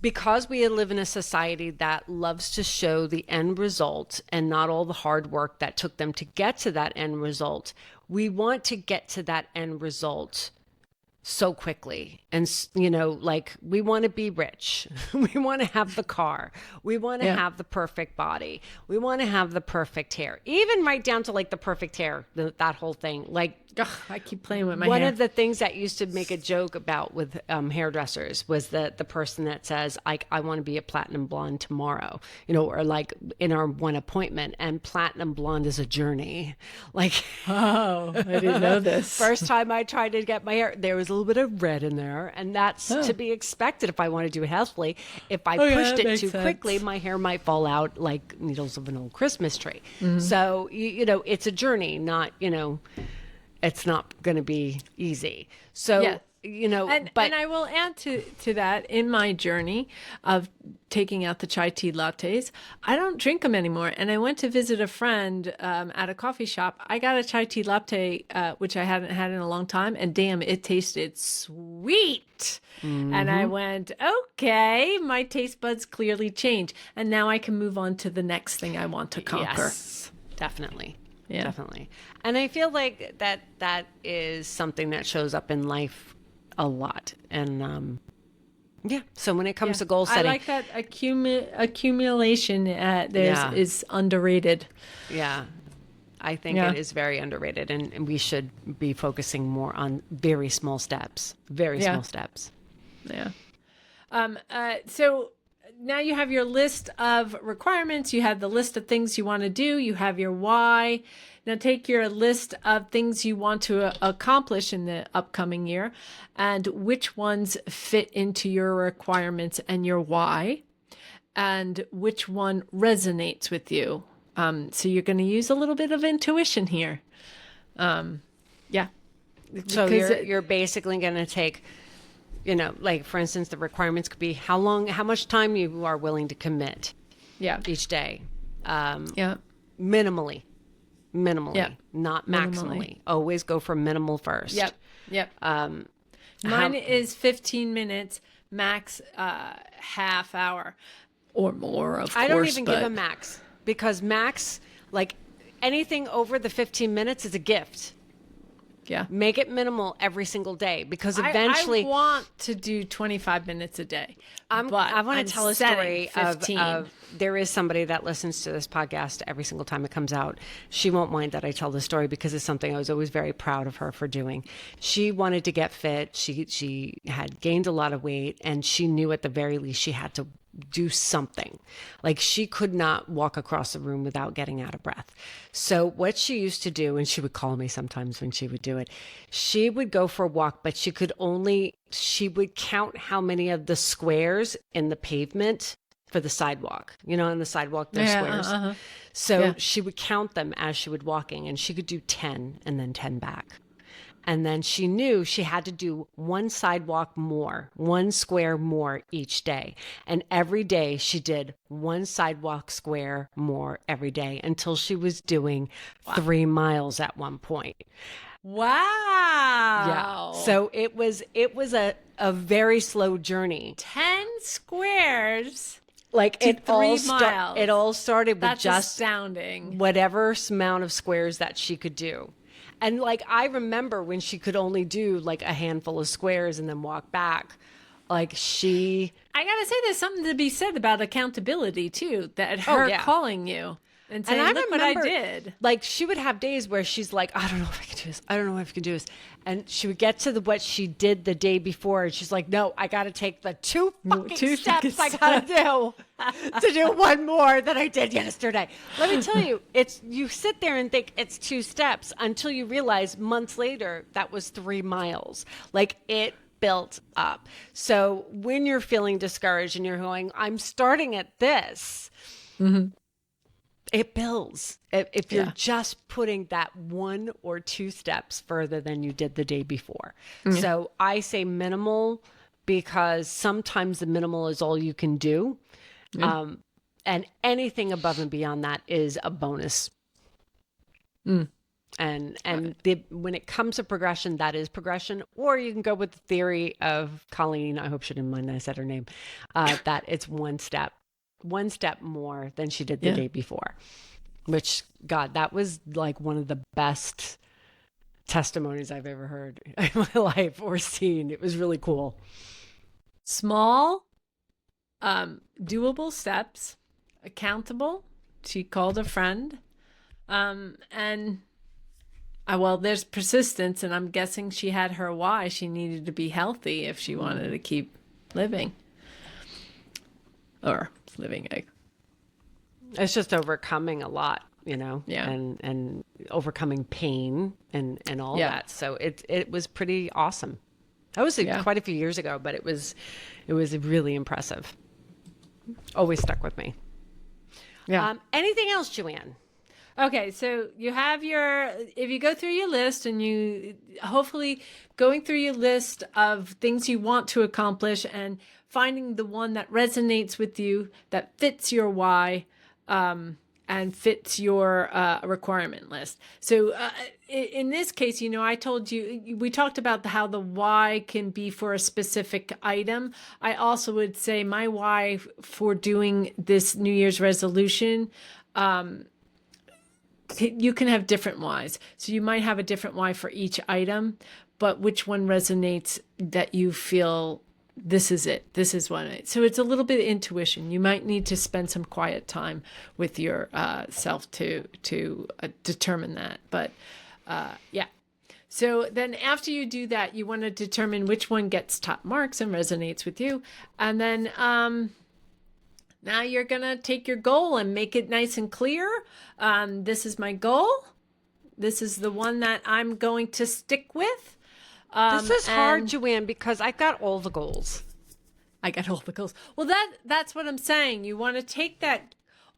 because we live in a society that loves to show the end result and not all the hard work that took them to get to that end result. We want to get to that end result so quickly. And, like we want to be rich. We want to have the car. We want to Yeah. have the perfect body. We want to have the perfect hair, even right down to like the perfect hair, that whole thing. Like Ugh, I keep playing with my one hair. of the things that used to make a joke about with hairdressers was the person that says, I want to be a platinum blonde tomorrow, or like in our one appointment, and platinum blonde is a journey. Like, Oh, I didn't know this. first time I tried to get my hair, there was a little bit of red in there, and that's to be expected if I want to do it healthily. If I yeah, pushed that it makes too sense. quickly, my hair might fall out like needles of an old Christmas tree. Mm-hmm. So, it's a journey, not, it's not going to be easy. So, Yes. but And I will add to that, in my journey of taking out the chai tea lattes, I don't drink them anymore. And I went to visit a friend at a coffee shop. I got a chai tea latte, which I hadn't had in a long time. And damn, it tasted sweet. And I went, okay, my taste buds clearly change. And now I can move on to the next thing I want to conquer. yes, definitely. Yeah. Definitely. And I feel like that is something that shows up in life a lot. And so when it comes to goal setting, I like that accumulation Yeah. is underrated. yeah, I think Yeah. it is very underrated, and we should be focusing more on very small steps, Yeah. small steps. Yeah. So now you have your list of requirements. You have the list of things you want to do. You have your why. Now take your list of things you want to accomplish in the upcoming year and which ones fit into your requirements and your why, and which one resonates with you. So you're going to use a little bit of intuition here. Yeah. So you're basically going to take, like for instance, the requirements could be how much time you are willing to commit. Yeah. Each day. Yeah. Minimally, Yep. not maximally. Always go for minimal first. Yep. Mine is 15 minutes, max half hour or more, of course. I don't even give a max, because max, like anything over the 15 minutes is a gift. Yeah. Make it minimal every single day, because eventually I want to do 25 minutes a day. I want to tell a story of there is somebody that listens to this podcast every single time it comes out. She won't mind that I tell the story, because it's something I was always very proud of her for doing. She wanted to get fit. She had gained a lot of weight, and she knew at the very least she had to do something. Like she could not walk across the room without getting out of breath. So what she used to do, and she would call me sometimes when she would do it, she would go for a walk, but she would count how many of the squares in the pavement for the sidewalk, on the sidewalk, there's squares. So she would count them as she would walking, and she could do 10 and then 10 back. And then she knew she had to do one sidewalk more, one square more each day. And every day she did one sidewalk square more every day until she was doing 3 miles at one point. Wow. Yeah. So it was a very slow journey. 10 squares. Like to 3 miles. It all started with That's just astounding. whatever amount of squares that she could do. And like, I remember when she could only do like a handful of squares and then walk back, I gotta say, there's something to be said about accountability too, that her calling you and saying, look what I did. Like, she would have days where she's like, I don't know if I can do this. I don't know if I can do this. And she would get to what she did the day before, and she's like, no, I got to take the two steps I got to do to do one more than I did yesterday. Let me tell you, you sit there and think it's 2 steps until you realize months later that was 3 miles. Like, it built up. So when you're feeling discouraged and you're going, I'm starting at this, it builds. If you're just putting that 1 or 2 steps further than you did the day before. So I say minimal, because sometimes the minimal is all you can do. And anything above and beyond that is a bonus. And when it comes to progression, that is progression. Or you can go with the theory of Colleen, I hope she didn't mind that I said her name, that it's one step more than she did the day before, which, God, that was like one of the best testimonies I've ever heard in my life or seen. It was really cool. Small, doable steps, accountable. She called a friend, there's persistence, and I'm guessing she had her why. She needed to be healthy if she wanted to keep living. Or living egg. It's just overcoming a lot, and overcoming pain and all that. So it was pretty awesome. That was quite a few years ago, but it was really impressive. Always stuck with me. Yeah. Anything else, Joanne? Okay, so if you go through your list, and you hopefully going through your list of things you want to accomplish and finding the one that resonates with you, that fits your why, and fits your requirement list. So in this case, I told you, we talked about how the why can be for a specific item. I also would say my why for doing this New Year's resolution, you can have different whys. So you might have a different why for each item, but which one resonates that you feel this is it. This is what so it's a little bit of intuition. You might need to spend some quiet time with your self to determine that. But So then after you do that, you want to determine which one gets top marks and resonates with you. And then Now you're going to take your goal and make it nice and clear. This is my goal. This is the one that I'm going to stick with. This is hard, and Joanne, because I've got all the goals. I got all the goals. Well, that's what I'm saying. You want to take that,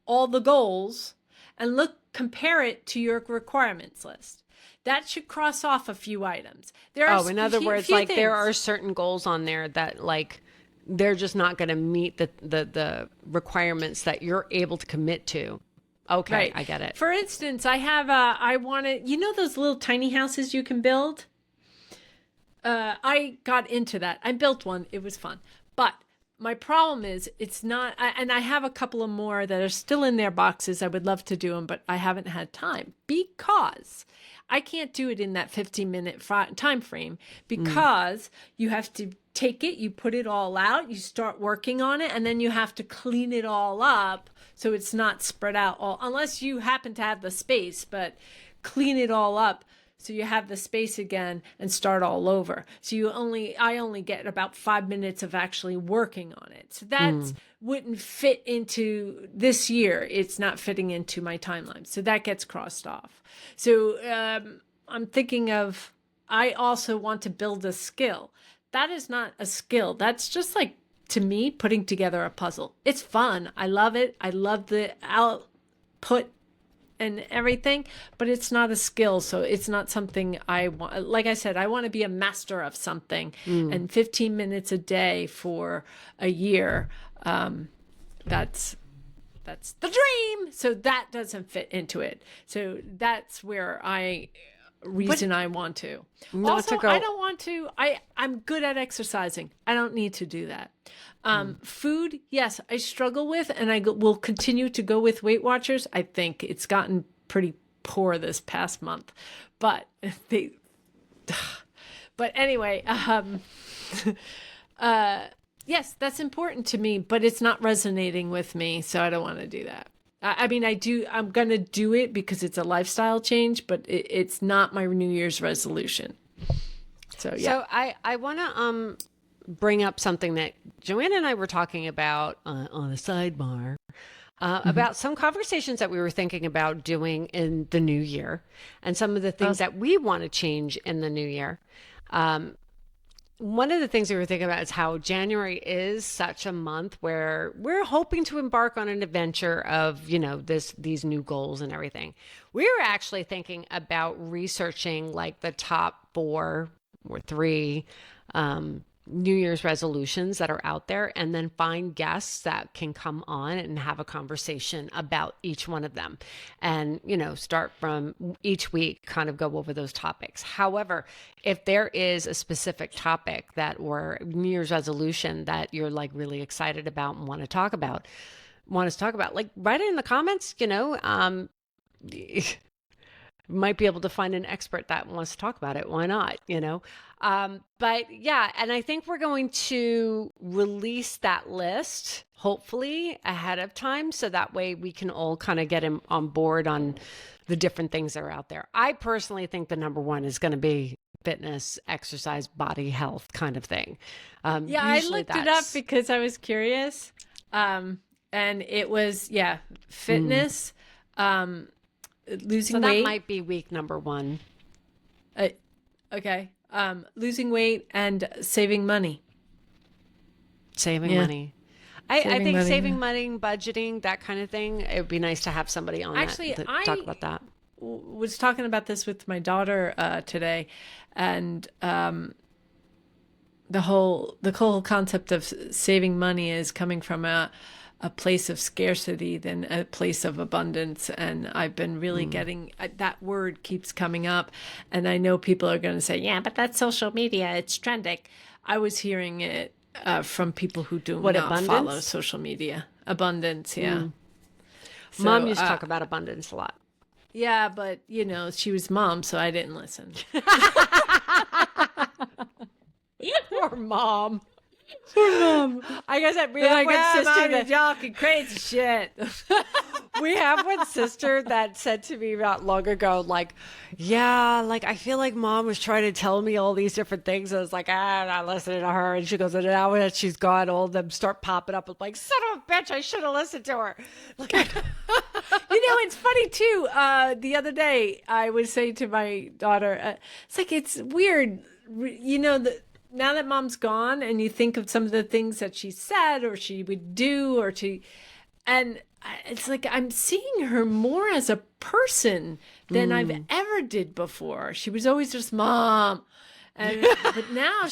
all the goals, and compare it to your requirements list. That should cross off a few items. There are in other words, few like things. there are certain goals on there that like they're just not going to meet the requirements that you're able to commit to. Okay, Right. I get it. For instance, I wanted, those little tiny houses you can build? I got into that. I built one. It was fun. But my problem is it's not, and I have a couple of more that are still in their boxes. I would love to do them, but I haven't had time because I can't do it in that 15-minute time frame because you have to take it, you put it all out, you start working on it, and then you have to clean it all up so it's not spread out all, unless you happen to have the space, but clean it all up so you have the space again and start all over. So I only get about 5 minutes of actually working on it. So that wouldn't fit into this year. It's not fitting into my timeline. So that gets crossed off. So I'm thinking of, I also want to build a skill. That is not a skill. That's just like, to me, putting together a puzzle. It's fun. I love it. I love the output and everything, but it's not a skill. So it's not something I want. Like I said, I want to be a master of something, and 15 minutes a day for a year. That's the dream. So that doesn't fit into it. So that's where I want to. Also, I don't want to. I'm good at exercising. I don't need to do that. Food, yes, I struggle with, and I will continue to go with Weight Watchers. I think it's gotten pretty poor this past month, but anyway, yes, that's important to me, but it's not resonating with me, so I don't want to do that. I mean, I'm going to do it because it's a lifestyle change, but it's not my New Year's resolution. So, yeah. So I want to bring up something that Joanne and I were talking about on a sidebar about some conversations that we were thinking about doing in the new year and some of the things that we want to change in the new year. One of the things we were thinking about is how January is such a month where we're hoping to embark on an adventure of, these new goals and everything. We were actually thinking about researching like the top 4 or 3 New Year's resolutions that are out there, and then find guests that can come on and have a conversation about each one of them, and start from each week, kind of go over those topics. However, if there is a specific topic that or New Year's resolution that you're like really excited about and want us to talk about, like write it in the comments. Might be able to find an expert that wants to talk about it. Why not? But yeah, and I think we're going to release that list hopefully ahead of time, so that way we can all kind of get on board on the different things that are out there. I personally think the number one is going to be fitness, exercise, body health kind of thing. I looked it up because I was curious. And it was, fitness, losing weight. So that might be week number 1. Okay. Losing weight and saving money. Saving money. I think saving money, budgeting, that kind of thing. It would be nice to have somebody on to talk about that. Was talking about this with my daughter today, and the whole concept of saving money is coming from a place of scarcity than a place of abundance. And I've been really getting, that word keeps coming up. And I know people are going to say, yeah, but that's social media. It's trending. I was hearing it from people who do not follow social media. Abundance, yeah. So, Mom used to talk about abundance a lot. Yeah, but, she was mom, so I didn't listen. Poor mom. I guess we have one sister that's talking crazy shit. We have one sister that said to me not long ago, like, yeah, like, I feel like mom was trying to tell me all these different things. I was like, I'm not listening to her. And she goes, and now that she's gone, all of them start popping up. I'm like, son of a bitch, I should have listened to her. It's funny too. The other day, I was saying to my daughter, it's like, it's weird, now that mom's gone and you think of some of the things that she said or she would do and it's like I'm seeing her more as a person than I've ever did before. She was always just mom. But now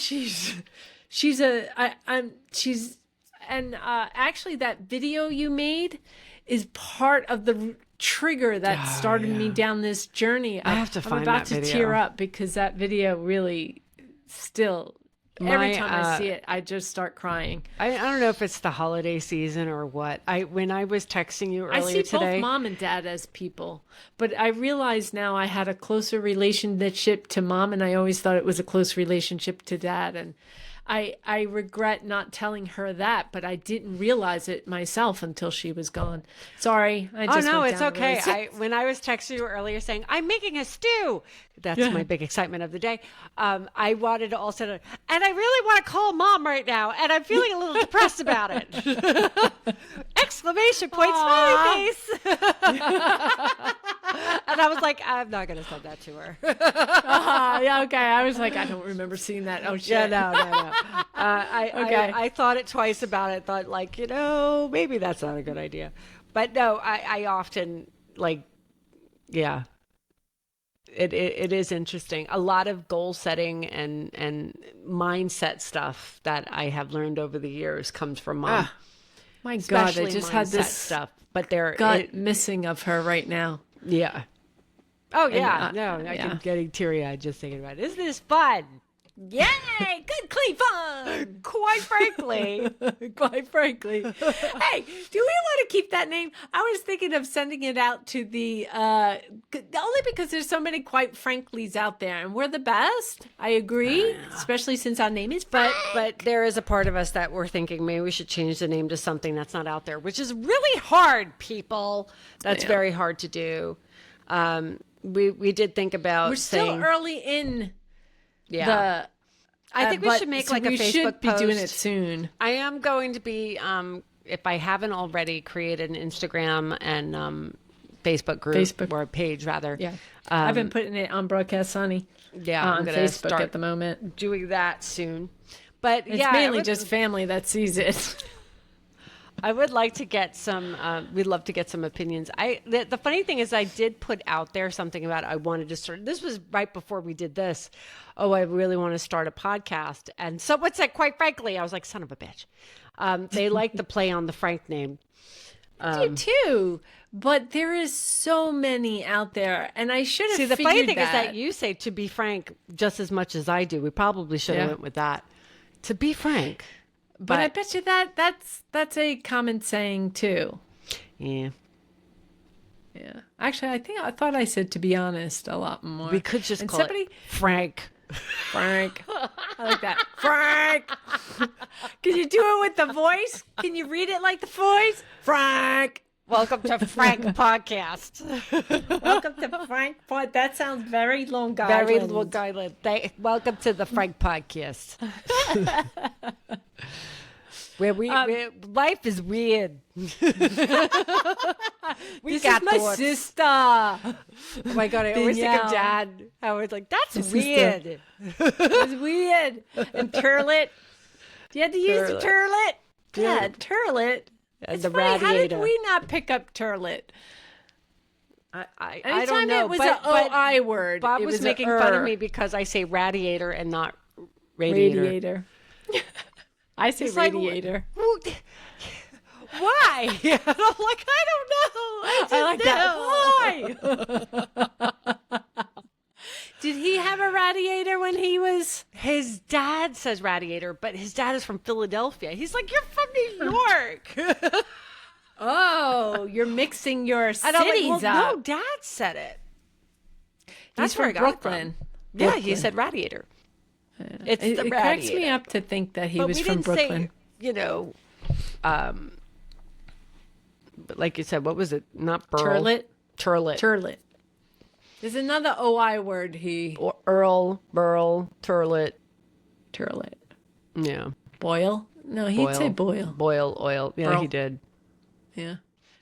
actually that video you made is part of the trigger that started me down this journey. I have to find that video. I'm about to tear up because that video really still, every time I see it, I just start crying. I don't know if it's the holiday season or what. When I was texting you earlier I see today, both mom and dad as people, but I realize now I had a closer relationship to mom, and I always thought it was a close relationship to dad, and I regret not telling her that, but I didn't realize it myself until she was gone. Sorry. It's okay. When I was texting you earlier saying, I'm making a stew, that's my big excitement of the day. I wanted to also, and I really want to call mom right now, and I'm feeling a little depressed about it. Exclamation point, smiley face. And I was like, I'm not going to send that to her. Yeah, okay. I was like, I don't remember seeing that. Oh, shit. Yeah, no. I thought it twice about it. Thought like, maybe that's not a good idea. But no, I often yeah. It is interesting. A lot of goal setting and mindset stuff that I have learned over the years comes from mom. My God, Especially I just had this stuff. But they're missing of her right now. Yeah. Oh yeah. And, I'm getting teary eyed just thinking about it. Isn't this fun? Yay! Good, clean fun. Quite frankly. Quite frankly. Hey, do we want to keep that name? I was thinking of sending it out to the only because there's so many quite franklies out there, and we're the best. I agree, especially since our name is Frank. But there is a part of us that we're thinking maybe we should change the name to something that's not out there, which is really hard, people. That's very hard to do. We did think about we're still early in I think we should make like a Facebook post. We should be doing it soon. I am going to be, if I haven't already, created an Instagram and Facebook group or a page rather. Yeah, I've been putting it on Broadcast Sunny. Yeah, on Facebook at the moment. Doing that soon, but it's mainly just family that sees it. I would like to get some. We'd love to get some opinions. The funny thing is, I did put out there something about I wanted to start. This was right before we did this. Oh, I really want to start a podcast, and someone said, quite frankly, I was like, son of a bitch. They like the play on the Frank name. I do too, but there is so many out there, and I should have. See, the funny thing is that you say "to be frank" just as much as I do. We probably should have went with that. To be frank. But I bet you that's a common saying too. Yeah. Yeah. Actually, I thought I said to be honest a lot more. We could just call it Frank. Frank. I like that. Frank. Can you do it with the voice? Can you read it like the voice? Frank. Welcome to Frank Podcast. Welcome to Frank Pod. That sounds very Long Island. Very Long Island. Welcome to the Frank Podcast. Where life is weird. This is my sister. Oh my God, I always think of Dad. I was like, that's weird. It's weird. And turlet. You had to use the turlet. Dad, turlet. And it's the funny, radiator. How did we not pick up turlet? I don't know. It was an OI word. Bob was making fun of me because I say radiator and not radiator. I say radiator. Like, why? I'm like, I don't know. I like that. Why? Did he have a radiator when he was? His dad says radiator, but his dad is from Philadelphia. He's like, you're from New York. Oh, you're mixing your cities up. No, Dad said it. That's where I got Brooklyn. Yeah, he said radiator. It's the radiator. It cracks me up to think that he was from Brooklyn. Say, but like you said, what was it? Not burl. Turlet. Turlet. Turlet. There's another OI word Or Earl, burl, turlet. Turlet. Yeah. Boil? No, he'd say boil. Boil, oil. Yeah, Burl. he did. Yeah.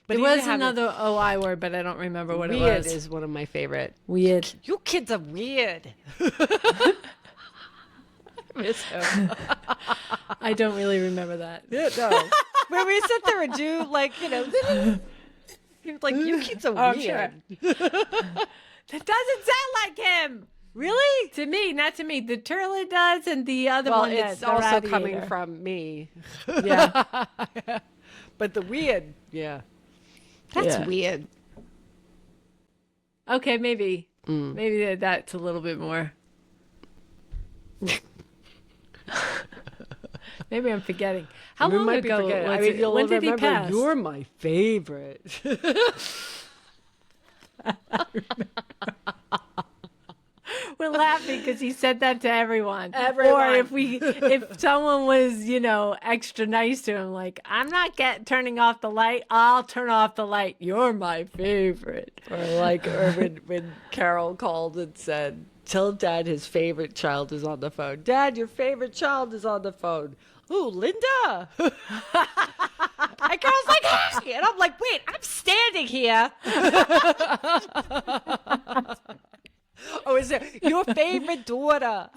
But There he was had another OI word, but I don't remember what it weird was. is one of my favorite. Weird. You kids are weird. I miss him. I don't really remember that. Yeah, no. When we sit there and do like, he was like, you kids are Oh, weird. sure. That doesn't sound like him. Really? To me, not to me. The turlet does, and the other Well, one it's the also radiator. coming from me. Yeah. But the weird, yeah. That's Yeah. weird. Okay, maybe. Maybe that's a little bit more. Maybe I'm forgetting. How We long might be ago forgetting. was I mean, it? you'll When did he remember, pass? you're my favorite. We're laughing because he said that to everyone. Everyone. Or if someone was, extra nice to him, like, I'm not turning off the light. I'll turn off the light. You're my favorite. Or when Carol called and said, tell Dad his favorite child is on the phone. Dad, your favorite child is on the phone. Ooh, Linda. And Carol's like, hey. And I'm like, wait, I'm standing here. Oh, is it your favorite daughter?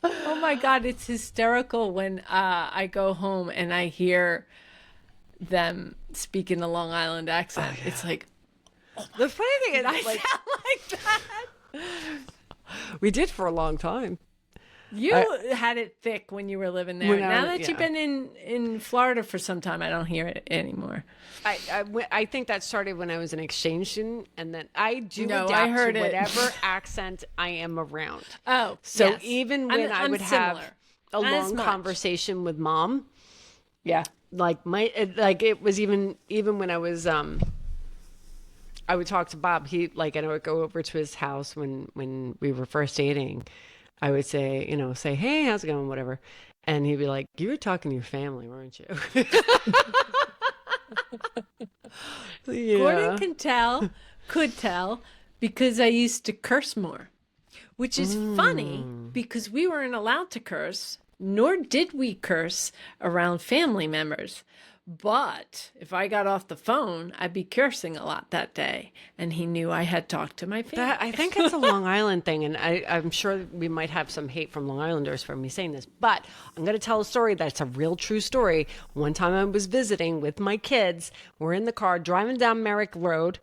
Oh my God, it's hysterical when I go home and I hear them speak in a Long Island accent. It's like, The funny thing is, I like, sound like that. we did for a long time. You had it thick when you were living there. When I- Now that yeah. you've been in Florida for some time, I don't hear it anymore. I think that started when I was an exchange student, and then I do No, adapt I heard to it. whatever accent I am around. Oh, So yes. even when I I'm would similar. have a Not as long much. conversation with Mom, Yeah. like it was even when I was I would talk to Bob. And I would go over to his house when we were first dating. I would say, say, hey, how's it going, whatever, and he'd be like, you were talking to your family, weren't you? Yeah. Gordon could tell, because I used to curse more, which is funny because we weren't allowed to curse, nor did we curse around family members. But if I got off the phone, I'd be cursing a lot that day, and he knew I had talked to my family. I think it's a Long Island thing, and I'm sure we might have some hate from Long Islanders for me saying this, but I'm going to tell a story that's a real true story. One time I was visiting with my kids. We're in the car driving down Merrick Road.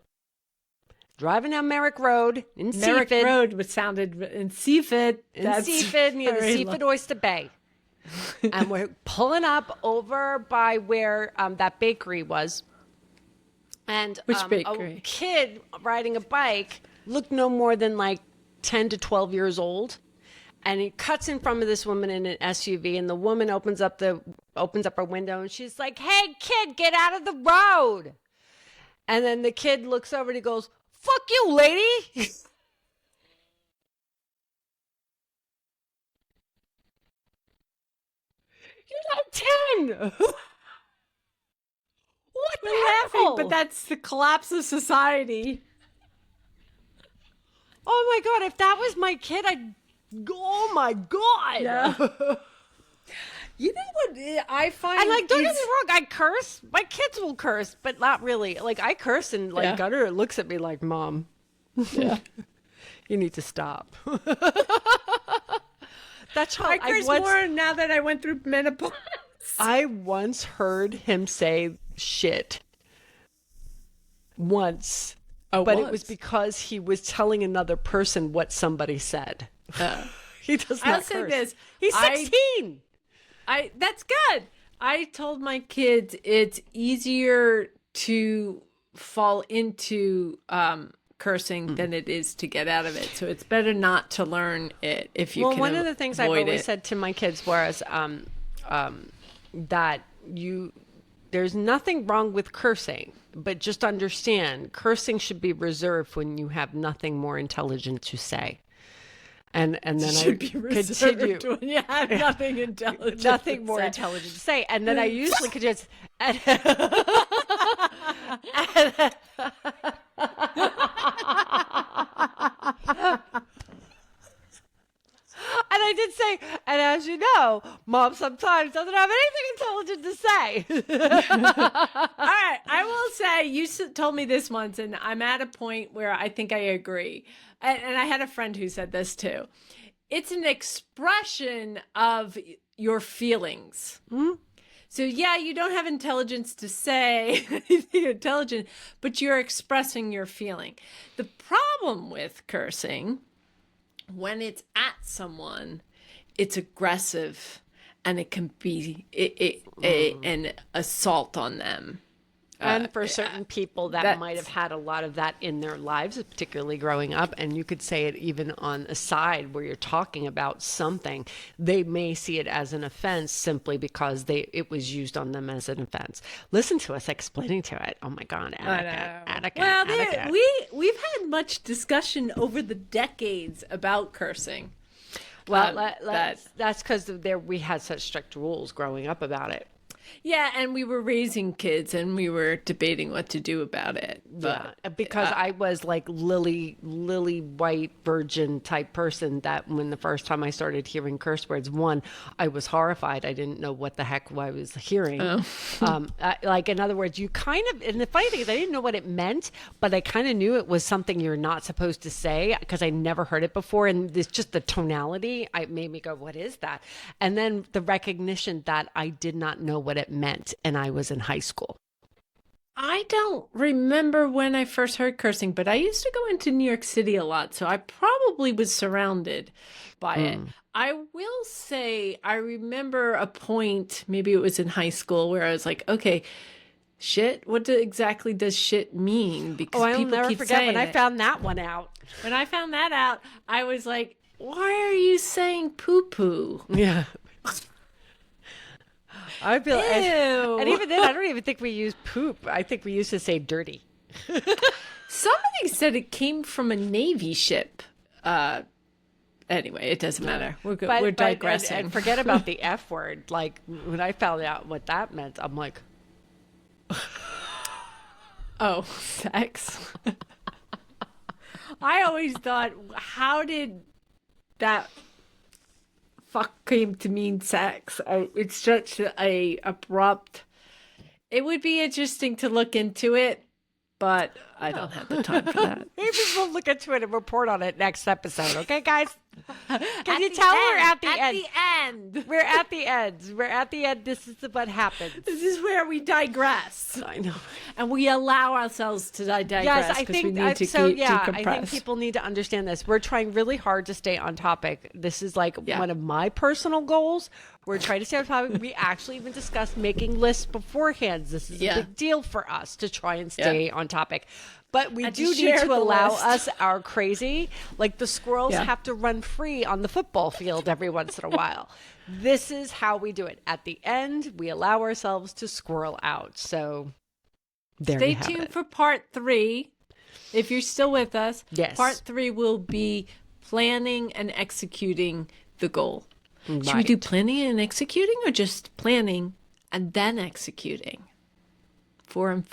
In Merrick Seaford. Road, which sounded in Seaford. In Seaford, near the Seaford Oyster Bay. And we're pulling up over by where that bakery was. And Which a bakery? kid riding a bike looked no more than like 10 to 12 years old. And he cuts in front of this woman in an SUV, and the woman opens up her window, and she's like, hey, kid, get out of the road. And then the kid looks over and he goes, fuck you, lady. You're not 10. What the We're laughing, hell? but that's the collapse of society. Oh my God, if that was my kid, oh my God. Yeah. You know what I find? And don't get is- me wrong, I curse. My kids will curse, but not really. Like I curse, and Yeah. Gunnar looks at me like, Mom, Yeah. you need to stop. That child, I curse more now that I went through menopause. I once heard him say shit. Once. Oh, But it was because he was telling another person what somebody said. He does not I'll curse. say this. He's 16. That's good. I told my kids it's easier to fall into cursing than it is to get out of it. So it's better not to learn it if you Well, can one of the things I've avoid always it. said to my kids was that there's nothing wrong with cursing, but just understand cursing should be reserved when you have nothing more intelligent to say. And then Should I be continue. reserved when you have nothing intelligent. Nothing to more say. intelligent to say. And then I usually could just. And I did say, and as you know, Mom sometimes doesn't have anything intelligent to say. All right, I will say you told me this once, and I'm at a point where I think I agree. And I had a friend who said this too. It's an expression of your feelings. Hmm? So yeah, you don't have intelligence to say anything intelligent, but you're expressing your feeling. The problem with cursing, when it's at someone, it's aggressive, and it can be an assault on them. And for certain people that might have had a lot of that in their lives, particularly growing up, and you could say it even on a side where you're talking about something, they may see it as an offense simply because it was used on them as an offense. Listen to us explaining to it. Oh my God, Attica. Well, we've had much discussion over the decades about cursing. Well, that's because we had such strict rules growing up about it. Yeah, and we were raising kids, and we were debating what to do about it. But because I was like lily white virgin type person that when the first time I started hearing curse words, one, I was horrified. I didn't know what the heck I was hearing. Like, in other words, you kind of, and the funny thing is I didn't know what it meant, but I kind of knew it was something you're not supposed to say because I never heard it before. And it's just the tonality, it made me go, what is that? And then the recognition that I did not know what it meant, and I was in high school. I don't remember when I first heard cursing, but I used to go into New York City a lot, so I probably was surrounded by it. I will say I remember a point, maybe it was in high school, where I was like, okay, shit, what exactly does shit mean? Because I'll people never keep forget saying when I it. found that one out. When I found that out, I was like, why are you saying poo-poo? Yeah. I feel, Ew. and even then, I don't even think we use poop. I think we used to say dirty. Somebody said it came from a Navy ship. Anyway, it doesn't matter. We're digressing. And forget about the F word. Like, when I found out what that meant, I'm like, oh, sex. I always thought, how did that fuck came to mean sex? It's such a abrupt. It would be interesting to look into it, but I don't have the time for that. Maybe we'll look into it and report on it next episode. Okay, guys? Can you the tell end, we're at the at end? the end. We're at the end. We're at the end. This is what happens. This is where we digress. I know. And we allow ourselves to digress. Yes, I because think we need to I decompress. think people need to understand this. We're trying really hard to stay on topic. This is like one of my personal goals. We're trying to stay on topic. We actually even discussed making lists beforehand. This is a big deal for us to try and stay on topic. But we do need to allow us our crazy. Like the squirrels have to run free on the football field every once in a while. This is how we do it. At the end, we allow ourselves to squirrel out. So stay tuned for part 3. If you're still with us, part 3 will be planning and executing the goal. Right. Should we do planning and executing, or just planning and then executing? 3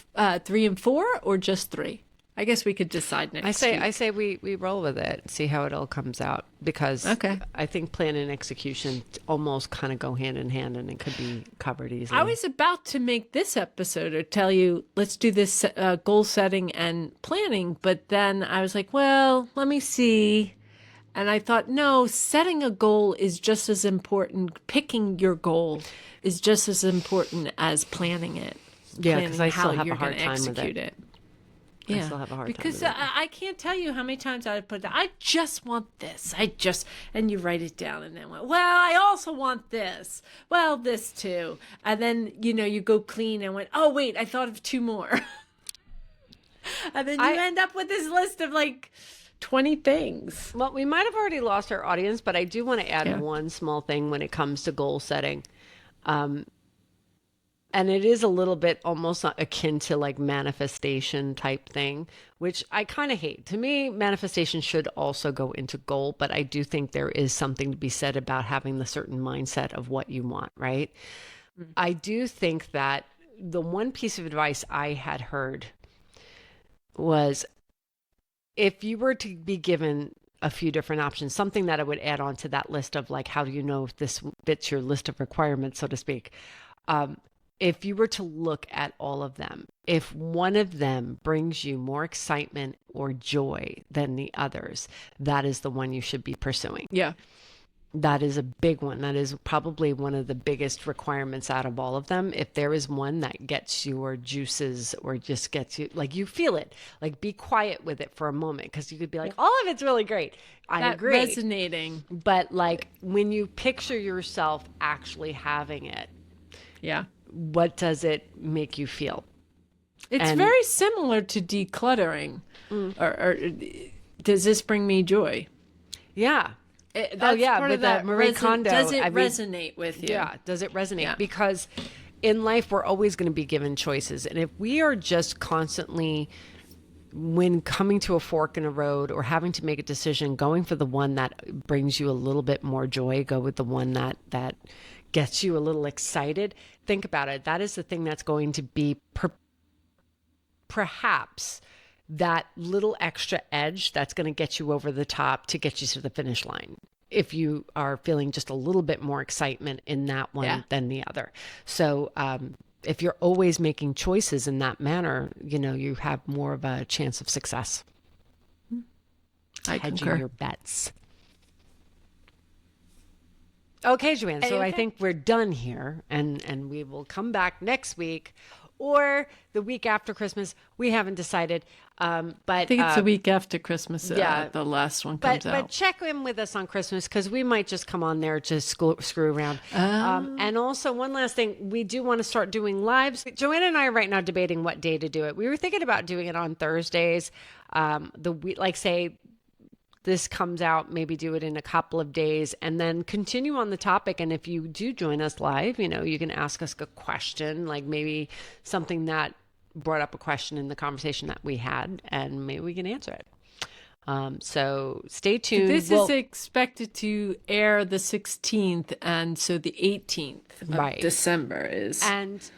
and 4, or just 3? I guess we could decide next week. I say we roll with it, see how it all comes out, because I think plan and execution almost kind of go hand in hand, and it could be covered easily. I was about to make this episode or tell you, let's do this goal setting and planning, but then I was like, well, let me see. And I thought, no, setting a goal is just as important. Picking your goal is just as important as planning it. Yeah, because I still have a hard time with it. Yeah, I still have a hard time because with it. I can't tell you how many times I put that. I just want this. And you write it down and then went, well, I also want this. Well, this too. And then, you go clean and went, oh, wait, I thought of 2 more. And then you end up with this list of like 20 things. Well, we might have already lost our audience, but I do want to add one small thing when it comes to goal setting. And And it is a little bit almost akin to like manifestation type thing, which I kind of hate. To me, manifestation should also go into goal, but I do think there is something to be said about having the certain mindset of what you want, right? I do think that the one piece of advice I had heard was if you were to be given a few different options, something that I would add on to that list of like, how do you know if this fits your list of requirements, so to speak? If you were to look at all of them, if one of them brings you more excitement or joy than the others, that is the one you should be pursuing. Yeah. That is a big one. That is probably one of the biggest requirements out of all of them. If there is one that gets your juices or just gets you, like you feel it, like be quiet with it for a moment, because you could be like, all of it's really great. I agree. Resonating. But like when you picture yourself actually having it, Yeah. what does it make you feel? It's very similar to decluttering. Or does this bring me joy? Yeah. That's part with of that Marie Kondo. Does it resonate with you? Yeah, does it resonate? Yeah. Because in life, we're always going to be given choices. And if we are just constantly, when coming to a fork in a road or having to make a decision, going for the one that brings you a little bit more joy, go with the one that gets you a little excited, think about it. That is the thing that's going to be perhaps that little extra edge that's going to get you over the top to get you to the finish line, if you are feeling just a little bit more excitement in that one than the other. So if you're always making choices in that manner, you have more of a chance of success. I Hedging concur. your bets. Okay, Joanne, so I think we're done here, and we will come back next week or the week after Christmas. We haven't decided. But I think it's the week after Christmas. The last one comes out. But check in with us on Christmas, because we might just come on there to screw around. And also, one last thing, we do want to start doing lives. Joanna and I are right now debating what day to do it. We were thinking about doing it on Thursdays. Say this comes out, maybe do it in a couple of days and then continue on the topic. And if you do join us live, you can ask us a question, like maybe something that brought up a question in the conversation that we had, and maybe we can answer it. So stay tuned. This is expected to air the 16th, and so the 18th of December is. And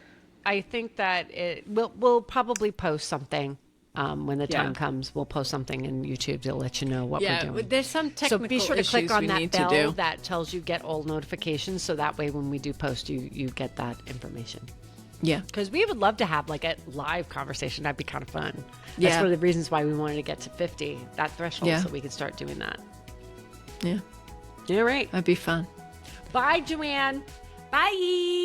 I think that we'll probably post something. When the time comes, we'll post something in YouTube to let you know what we're doing. There's some technical So be sure to click on that bell do. that tells you get all notifications, so that way when we do post, you get that information. Yeah. Because we would love to have like a live conversation. That'd be kind of fun. That's Yeah. one of the reasons why we wanted to get to 50, that threshold, Yeah. so we could start doing that. Yeah. All right. That'd be fun. Bye, Joanne. Bye.